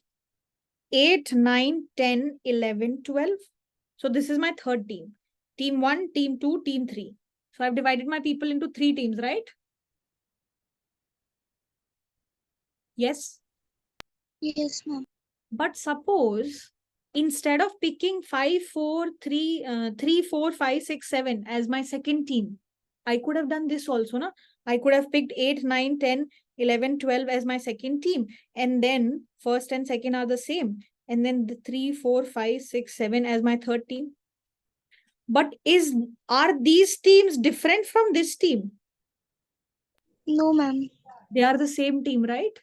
8, 9, 10, 11, 12. So this is my third team. Team 1, team 2, team 3. So I've divided my people into 3 teams, right? Yes. Yes, ma'am. But suppose instead of picking 5, 4, 3, 3, 4, 5, 6, 7 as my second team, I could have done this also. Na? I could have picked 8, 9, 10, 11, 12 as my second team. And then first and second are the same. And then the 3, 4, 5, 6, 7 as my third team. But are these teams different from this team? No, ma'am. They are the same team, right?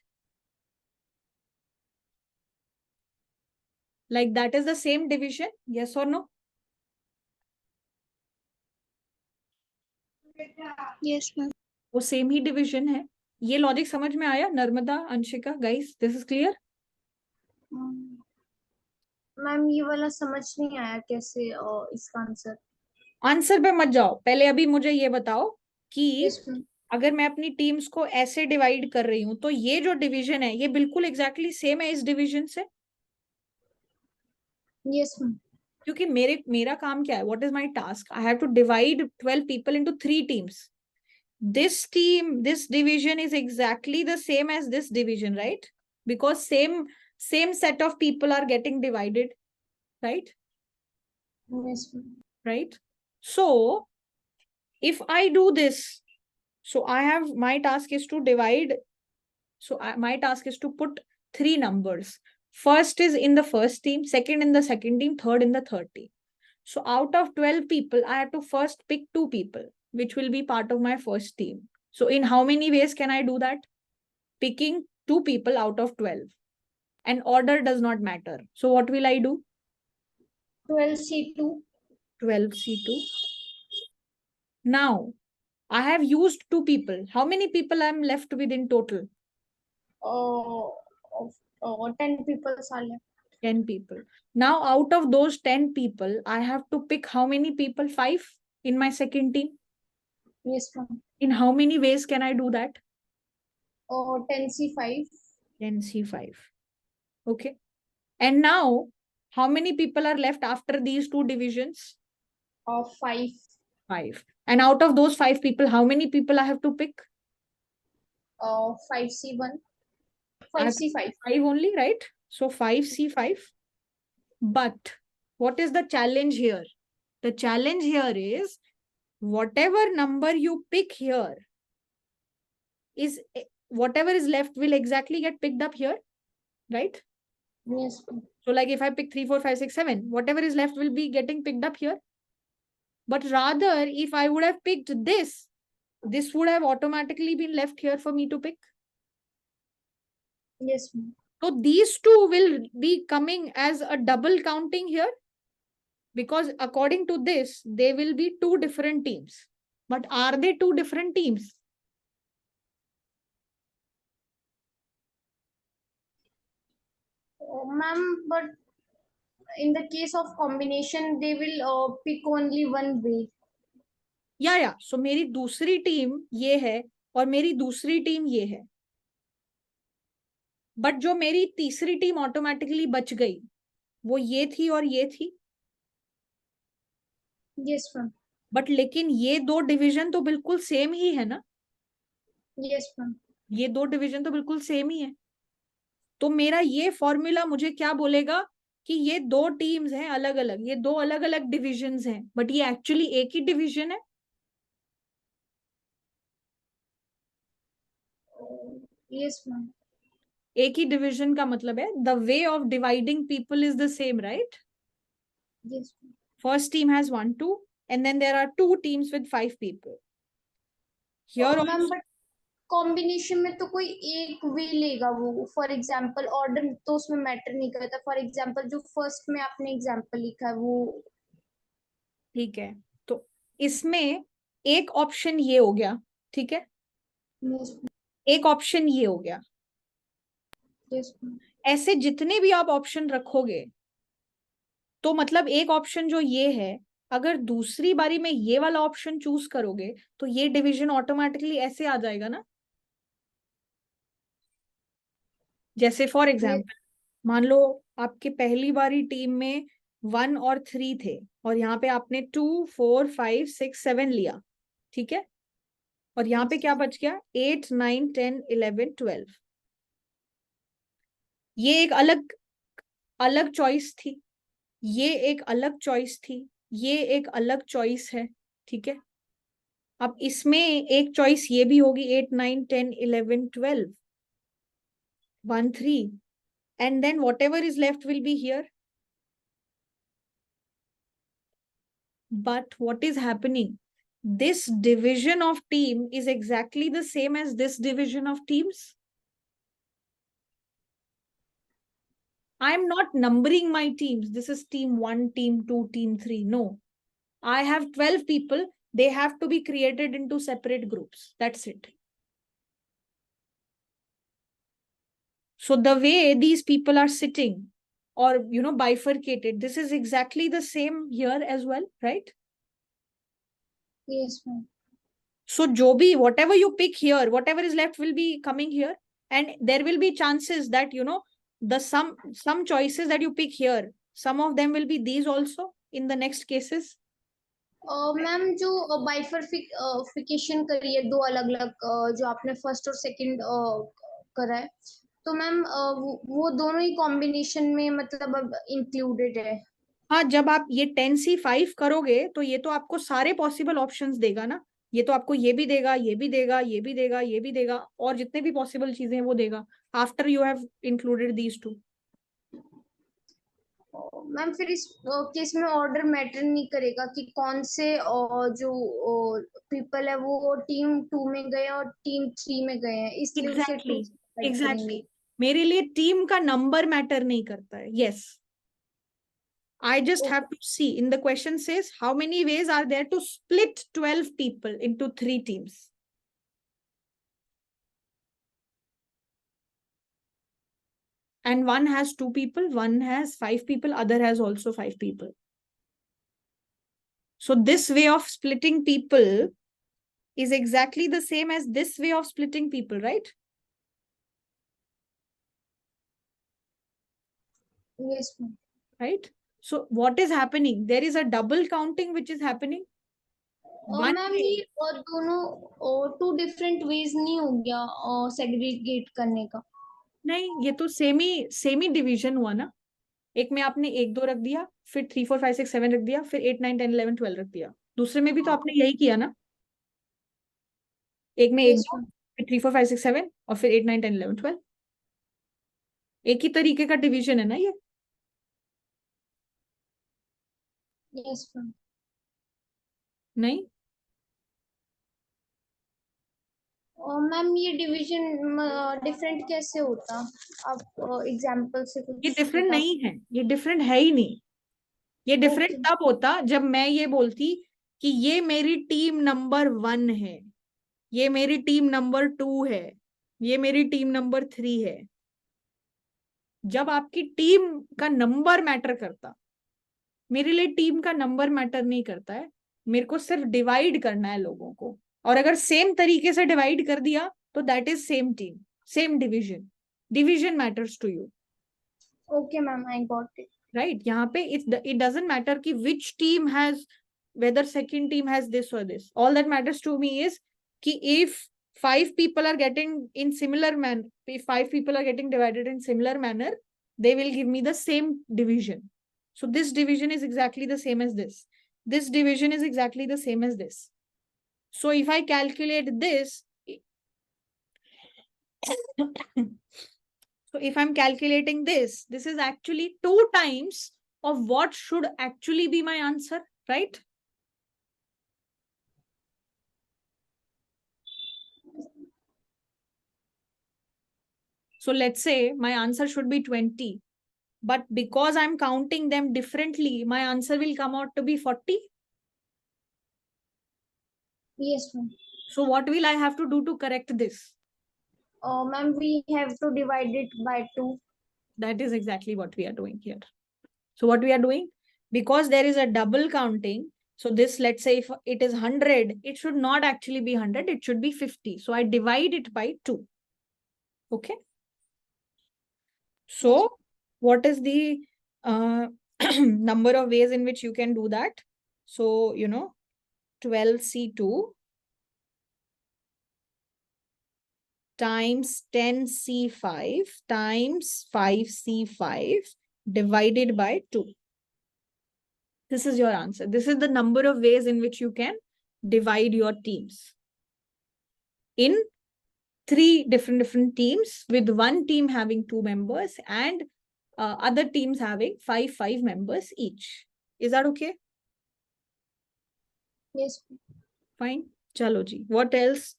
Like that is the same division, yes or no? Yes, ma'am. वो same ही division है. ये logic समझ में आया? Narmada, Anshika, guys, this is clear? Ma'am ये वाला समझ नहीं आया कैसे इसका आंसर. आंसर पे मत जाओ, पहले अभी मुझे ये बताओ कि यस मैम. अगर मैं अपनी टीम्स को ऐसे डिवाइड कर रही हूँ तो ये जो डिवीजन है ये बिल्कुल एग्जैक्टली सेम है इस डिवीजन से. Yes ma'am. क्योंकि मेरा काम क्या है? What is my task? I have to divide 12 people into 3 teams. This team, this division is exactly the same as this division, right? Because same set of people are getting divided, right? Yes ma'am. Right? So if I do this, so I have, my task is to divide. So my task is to put 3 numbers. First is in the first team, second in the second team, third in the third team. So out of 12 people, I have to first pick 2 people, which will be part of my first team. So in how many ways can I do that? Picking 2 people out of 12. And order does not matter. So what will I do? 12C2. 12C2. Now, I have used 2 people. How many people I'm left with in total? 10 people are left. 10 people. Now, out of those 10 people, I have to pick how many people? 5 in my second team. Yes ma'am. In how many ways can I do that? 10c5. 10c5. Okay. And now, how many people are left after these two divisions? 5. 5. And out of those 5 people, how many people I have to pick? 5c1. I have 5c5. 5 only, right? So 5c5. But what is the challenge here? The challenge here is whatever number you pick here is whatever is left will exactly get picked up here, right? Yes. So like if I pick 3, 4, 5, 6, 7, whatever is left will be getting picked up here. But rather, if I would have picked this would have automatically been left here for me to pick. Yes. So these two will be coming as a double counting here, because according to this, they will be two different teams. But are they two different teams? Ma'am, but in the case of combination, they will pick only one way. या सो मेरी दूसरी team ये है और मेरी दूसरी team ये है, बट जो मेरी तीसरी टीम ऑटोमेटिकली बच गई वो ये थी और ये थी. Yes ma'am. बट लेकिन ये दो डिवीजन तो बिल्कुल सेम ही है ना. Yes ma'am. ये दो डिवीजन तो बिल्कुल सेम ही है. तो मेरा ये फॉर्मूला मुझे क्या बोलेगा कि ये दो टीम्स हैं अलग अलग, ये दो अलग अलग डिविजन्स हैं, बट ये एक्चुअली एक ही डिवीजन है. Yes ma'am. एक ही डिवीजन का मतलब है the way of dividing people is the same, right? Yes. First team has 1, 2 and then there are 2 teams with 5 people. Here ma'am also, but combination में तो कोई एक वे लेगा वो. फॉर एग्जांपल ऑर्डर तो उसमें मैटर नहीं करता. फॉर एग्जांपल जो फर्स्ट में आपने एग्जांपल लिखा है वो. ठीक है, तो इसमें एक ऑप्शन ये हो गया, ठीक है, यस. एक ऑप्शन ये हो गया. यस. ऐसे जितने भी आप ऑप्शन रखोगे तो मतलब एक ऑप्शन जो ये है, अगर दूसरी बारी में ये वाला ऑप्शन चूज करोगे तो ये डिवीजन ऑटोमेटिकली ऐसे आ जाएगा ना. जैसे फॉर एग्जाम्पल मान लो आपके पहली बारी टीम में 1 और 3 थे और यहाँ पे आपने 2, 4, 5, 6, 7 लिया, ठीक है, और यहाँ पे क्या बच गया 8, 9, 10, 11, 12. ये एक अलग अलग चॉइस थी, ये एक अलग चॉइस थी, ये एक अलग चॉइस है, ठीक है. अब इसमें एक चॉइस ये भी होगी 8, 9, 10, 11, 12, 1, 3, and then whatever is left will be here. But what is happening? This division of team is exactly the same as this division of teams. I am not numbering my teams. This is team 1, team 2, team 3. No. I have 12 people. They have to be created into separate groups. That's it. So the way these people are sitting or, bifurcated, this is exactly the same here as well, right? Yes, ma'am. So Joby, whatever you pick here, whatever is left will be coming here. And there will be chances that, the some choices that you pick here, some of them will be these also in the next cases. Ma'am जो बाइफरफिकेशन करी है दो अलग अलग जो आपने first और second करा है, तो मैम वो दोनों ही कॉम्बिनेशन में मतलब अब इंक्लूडेड है. हाँ, जब आप ये 10c5 करोगे तो ये तो आपको सारे पॉसिबल ऑप्शंस देगा ना. ये तो आपको ये भी देगा, ये भी देगा, ये भी देगा, ये भी देगा, और जितने भी पॉसिबल चीजें हैं वो देगा after you have included these two. Ma'am फिर इस केस में ऑर्डर मैटर नहीं करेगा कि कौन से जो पीपल है वो टीम 2 में गए और टीम 3 में गए हैं, इसलिए उसे एग्जैक्टली. मेरे लिए टीम का नंबर मैटर नहीं करता है. Yes, I just have to see. In the question says, how many ways are there to split 12 people into 3 teams? And one has 2 people, one has 5 people, other has also 5 people. So this way of splitting people is exactly the same as this way of splitting people, right? Yes, ma'am. Right? So what is happening? There is a double counting which is happening. One ma'am way. ये दोनों to different ways नहीं हो गया segregate करने का? नहीं, ये तो सेमी डिवीजन हुआ ना. एक में आपने 1 2 रख दिया, फिर 3 4 5 6 7 रख दिया, फिर 8 9 10 11 12 रख दिया. दूसरे में भी तो आपने यही किया ना. एक में 1 Yes, 2, ma'am. फिर 3 4 5 6 7 और फिर 8 9 10 11 12. एक ही तरीके का डिवीजन है ना ये. Yes, ma'am. नहीं, मैम ये डिवीजन डिफरेंट कैसे होता? आप एग्जांपल से ये कुछ डिफरेंट बता? नहीं है. ये डिफरेंट है ही नहीं. ये डिफरेंट Okay. तब होता जब मैं ये बोलती कि ये मेरी टीम नंबर 1 है, ये मेरी टीम नंबर 2 है, ये मेरी टीम नंबर 3 है. जब आपकी टीम का नंबर मैटर करता. मेरे लिए टीम का नंबर मैटर नहीं करता है. मेरे को सिर्फ डिवाइड करना है लोगों को. और अगर सेम तरीके से डिवाइड कर दिया तो that is same team, same division. Division matters to you. Okay, ma'am, I got it. Right. यहाँ पे it doesn't matter कि which team has, whether second team has this or this. All that matters to me is कि if 5 people are getting in similar manner, if 5 people are getting divided in similar manner, they will give me the same division. So this division is exactly the same as this. This division is exactly the same as this. So if I calculate this, so if I'm calculating this is actually 2 times of what should actually be my answer, right? So let's say my answer should be 20, but because I'm counting them differently, my answer will come out to be 40. Yes, ma'am. So what will I have to do to correct this? Ma'am, we have to divide it by 2. That is exactly what we are doing here. So what we are doing, because there is a double counting, so this, let's say if it is 100, it should not actually be 100, it should be 50. So I divide it by 2. Okay. So what is the number of ways in which you can do that? So, 12C2 times 10C5 times 5C5 divided by 2. This is your answer. This is the number of ways in which you can divide your teams in 3 different teams, with one team having 2 members and other teams having 5 members each. Is that okay? Yes. Fine. Chalo ji. What else?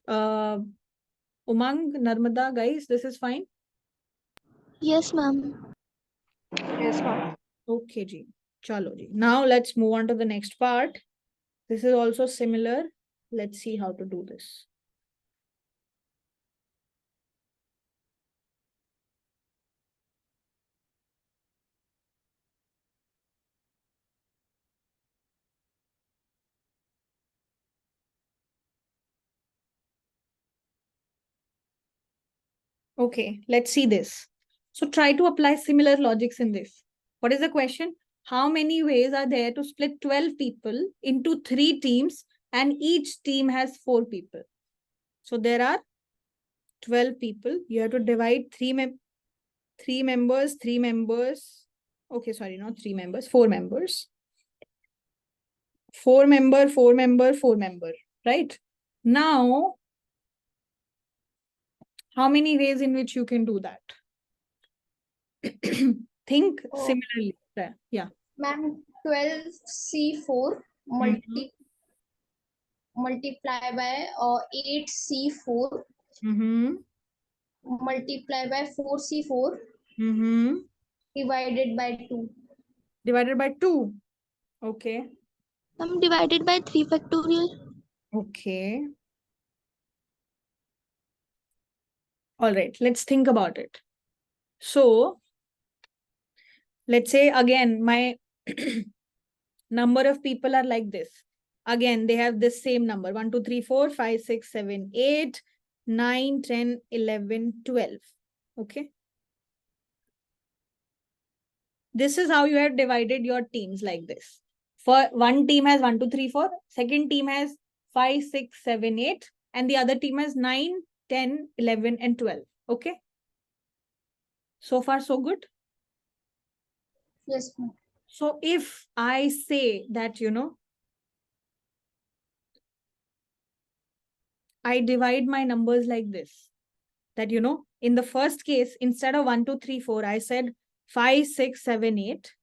Umang, Narmada, guys, this is fine? Yes, ma'am. Yes, ma'am. Okay, ji. Chalo ji. Now let's move on to the next part. This is also similar. Let's see how to do this. Okay, let's see this. So try to apply similar logics in this. What is the question? How many ways are there to split 12 people into 3 teams and each team has 4 people? So there are 12 people. You have to divide 3 members, 3 members. Okay, sorry, not 3 members, 4 members. 4 member, 4 member, 4 member, right? Now, how many ways in which you can do that? Think similarly. Yeah. Ma'am, 12C4 multiply by 8C4 multiply by 4C4 divided by 2. Divided by 2. Okay. I'm divided by 3 factorial. Okay. All right. Let's think about it. So, let's say again, my number of people are like this. again, they have this same number 1, 2, 3, 4, 5, 6, 7, 8, 9, 10, 11, 12. Okay. This is how you have divided your teams like this. For one team has 1, 2, 3, 4. Second team has 5, 6, 7, 8. And the other team has 9, 10, 11, and 12. Okay. So far, so good. Yes, ma'am. So if I say that, I divide my numbers like this, that, in the first case, instead of 1, 2, 3, 4, I said 5, 6, 7, 8.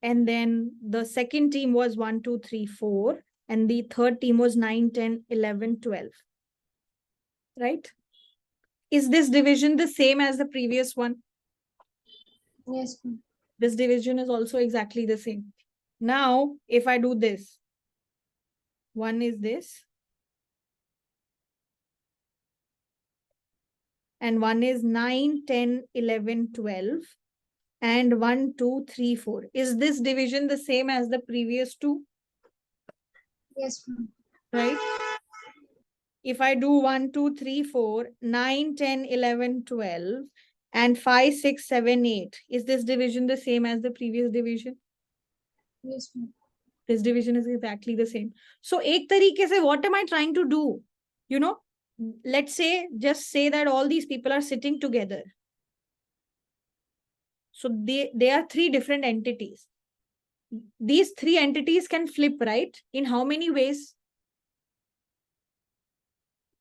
And then the second team was 1, 2, 3, 4. And the third team was 9, 10, 11, 12. Right? Is this division the same as the previous one? Yes, ma'am. This division is also exactly the same. Now, if I do this, one is this, and one is 9, 10, 11, 12, and 1, 2, 3, 4. Is this division the same as the previous two? Yes, ma'am. Right? If I do 1, 2, 3, 4, 9, 10, 11, 12, and 5, 6, 7, 8, is this division the same as the previous division? Yes, ma'am. This division is exactly the same. So, ek tarike se, what am I trying to do? Let's say, just say that all these people are sitting together. So, they are three different entities. These three entities can flip, right? In how many ways?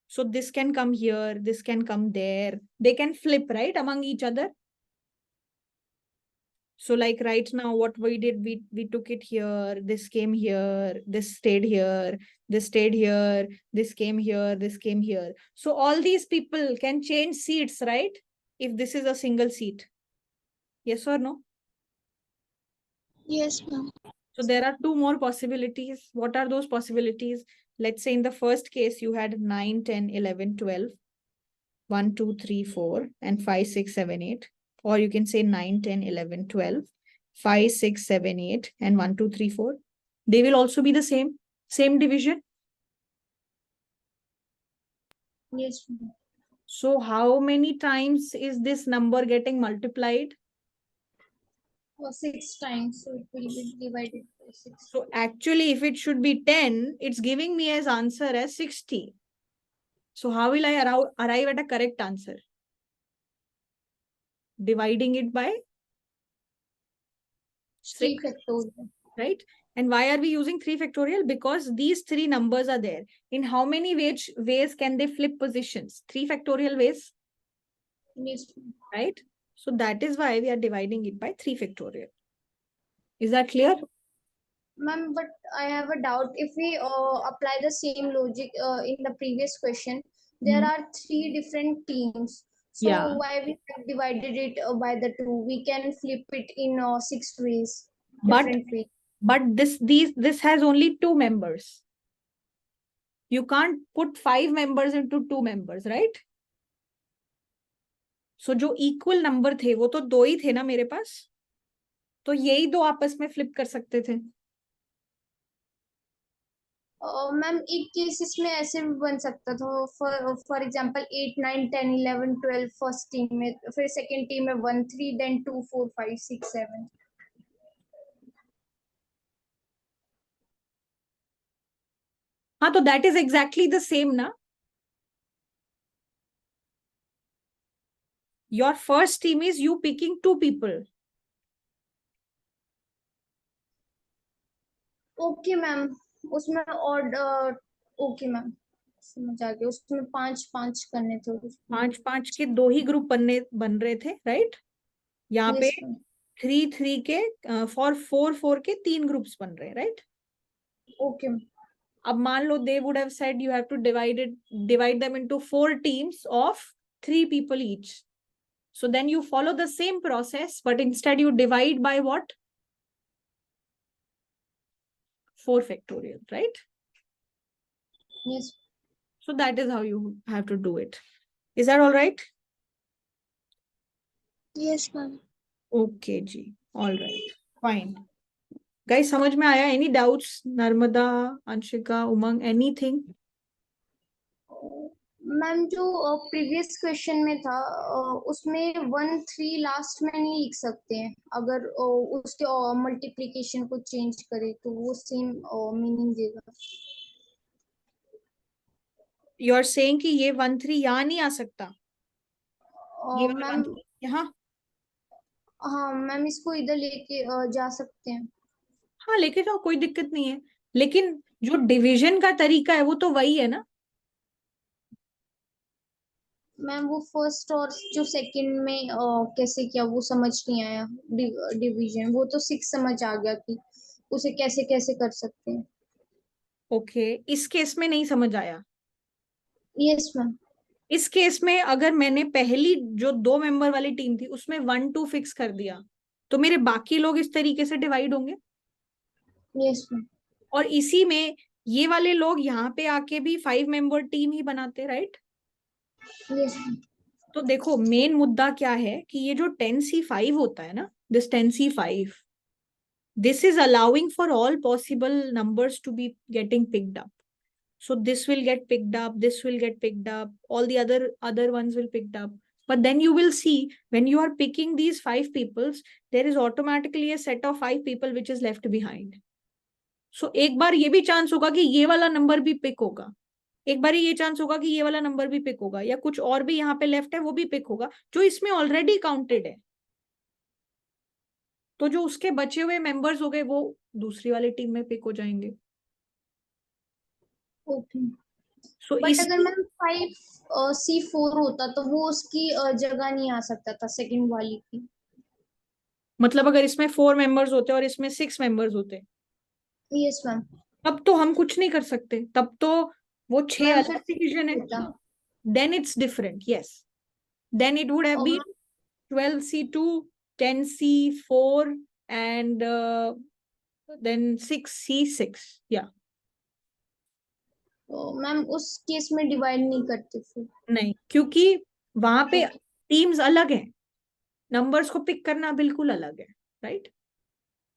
So this can come here, this can come there. They can flip, right, among each other. So like right now, what we did, we took it here, this came here, this stayed here, this stayed here, this came here, this came here. So all these people can change seats, right? If this is a single seat. Yes or no? Yes, ma'am. So there are two more possibilities. What are those possibilities? Let's say in the first case, you had 9, 10, 11, 12, 1, 2, 3, 4, and 5, 6, 7, 8. Or you can say 9, 10, 11, 12, 5, 6, 7, 8, and 1, 2, 3, 4. They will also be the same division. Yes, ma'am. So how many times is this number getting multiplied? 6 times, so it will be divided by 6. So actually, if it should be 10, it's giving me as answer as 60. So how will I arrive at a correct answer? Dividing it by 3 6, factorial. right? And why are we using 3 factorial? Because these three numbers are there. In how many ways can they flip positions? 3 factorial ways, Yes, ma'am. right? So that is why we are dividing it by 3 factorial. Is that clear? Ma'am, but I have a doubt. If we apply the same logic in the previous question, there are 3 different teams. So Yeah. why we have divided it by the 2? We can flip it in 6 ways, But different ways. this has only 2 members. You can't put 5 members into 2 members, right? So जो equal number थे वो तो 2 ही थे ना मेरे पास, तो यही 2 आपस में flip कर सकते थे. मैम एक केसेस में ऐसे भी बन सकता था. फॉर एग्जांपल 8, 9, 10, 11, 12 फर्स्ट टीम में, फिर सेकंड टीम में 1, 3, देन 2, 4, 5, 6, 7. हाँ, तो that is exactly the same ना. Your first team is you picking 2 people. Okay ma'am, उसमें और ओके मैम, समझ आ गया. उसमें 5 करने थे. 5 के 2 ही ग्रुप बन रहे थे, राइट? यहाँ पे 3 के 4 के 3 ग्रुप्स बन रहे हैं, राइट? ओके. अब मान लो they would have said you have to divide them into 4 teams of 3 people each. So then you follow the same process, but instead you divide by what? 4 factorial, right? Yes. So that is how you have to do it. Is that all right? Yes, ma'am. Okay, Ji. All right. Fine. Guys, समझ में आया? Any doubts? Narmada, Anshika, उमंग, anything? Ma'am जो previous question में था उसमें 1 3 last में नहीं लिख सकते हैं, अगर उसके मल्टीप्लिकेशन को चेंज करे तो वो सेम मीनिंग देगा। You are saying कि ये 1 3 यहाँ नहीं आ सकता, ये वाला मैम 1 3 यहाँ? हाँ मैम, इसको इधर लेके जा सकते हैं। हाँ, लेके जाओ, कोई दिक्कत नहीं है, लेकिन जो डिवीजन का तरीका है वो तो वही है ना। मैम वो फर्स्ट और जो सेकंड में कैसे किया वो समझ नहीं आया। डिवीजन वो तो 6 समझ आ गया कि उसे कैसे कैसे कर सकते हैं। ओके, इस केस में नहीं समझ आया। Yes ma'am. इस केस में अगर मैंने पहली जो 2 मेंबर वाली टीम थी उसमें 1 2 फिक्स कर दिया, तो मेरे बाकी लोग इस तरीके से डिवाइड होंगे। Yes ma'am. और इसी में ये वाले लोग यहाँ पे आके भी 5 मेंबर टीम ही बनाते, राइट? Yes ma'am. तो देखो, मेन मुद्दा क्या है कि ये जो 10C5 होता है ना, this 10C5, this is allowing for all possible numbers to be getting picked up. So this will get picked up, this will get picked up, all the other ones will picked up. But then you will see when you are picking these 5 peoples, there is automatically a set of 5 people which is left behind. So एक बार ये भी chance होगा कि ये वाला number भी pick होगा, एक बार ये चांस होगा कि ये वाला नंबर भी पिक होगा, या कुछ और भी यहाँ पे लेफ्ट है वो भी पिक होगा जो इसमें ऑलरेडी काउंटेड है। तो जो उसके बचे हुए मेंबर्स हो गए वो दूसरी वाली टीम में पिक हो जाएंगे। ओके। सो बट इस अगर मैम 5C4 होता तो वो उसकी जगह नहीं आ सकता था सेकंड वाली की। मतलब अगर इसमें 4 मेंबर्स होते और इसमें 6 मेंबर्स होते, यस मैम। तब तो हम कुछ नहीं कर सकते, तब तो वो 6 मैम अलग फिर डिवीजन है। होता। Then it's different, yes, then it would have और been 12C2, 10C4 and then 6C6, या मैम उस केस में डिवाइड नहीं करते फिर। नहीं, क्योंकि वहां पे टीम्स अलग हैं, नंबर्स को पिक करना बिल्कुल अलग है, राइट?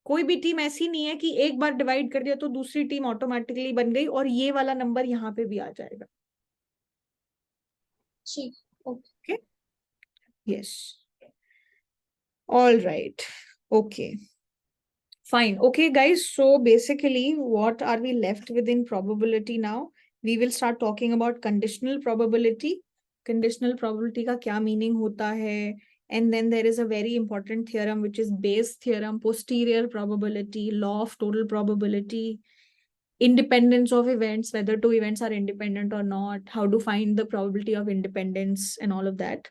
कोई भी टीम ऐसी नहीं है कि एक बार डिवाइड कर दिया तो दूसरी टीम ऑटोमेटिकली बन गई और ये वाला नंबर यहाँ पे भी आ जाएगा। ठीक। Okay. Okay? Yes. All right. Okay. Fine. Okay, guys. So basically, what are we left with in probability now? We will start talking about conditional probability. Conditional probability का क्या meaning होता है? And then there is a very important theorem, which is Bayes theorem, posterior probability, law of total probability, independence of events, whether two events are independent or not, how to find the probability of independence and all of that.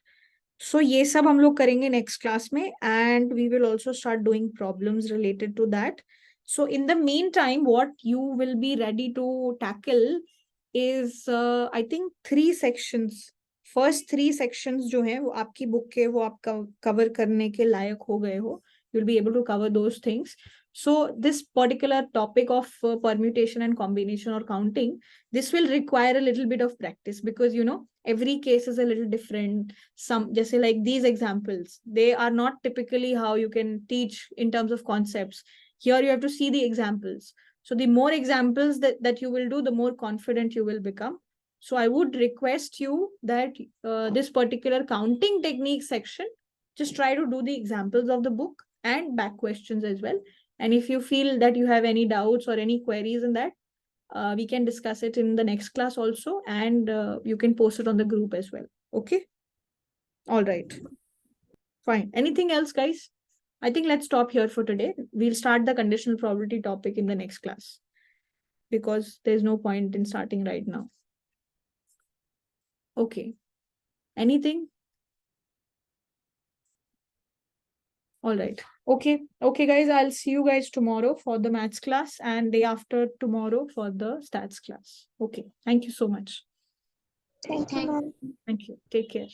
So ये सब हम लोग करेंगे next class में, and we will also start doing problems related to that. So in the meantime, what you will be ready to tackle is I think 3 sections. First 3 sections जो हैं वो आपकी बुक के वो आप cover करने के लायक हो गए हो. You'll be able to cover those things. So this particular topic of permutation and combination or counting, this will require a little bit of practice because, you know, every case is a little different. Some, just like these examples, they are not typically how you can teach in terms of concepts. Here you have to see the examples. So the more examples that you will do, the more confident you will become. So I would request you that this particular counting technique section, just try to do the examples of the book and back questions as well. And if you feel that you have any doubts or any queries in that, we can discuss it in the next class also, and you can post it on the group as well. Okay. All right. Fine. Anything else, guys? I think let's stop here for today. We'll start the conditional probability topic in the next class because there's no point in starting right now. Okay. Anything? All right. Okay. Okay, guys, I'll see you guys tomorrow for the maths class and day after tomorrow for the stats class. Okay. Thank you so much. Thank you, ma'am. Thank you. Take care.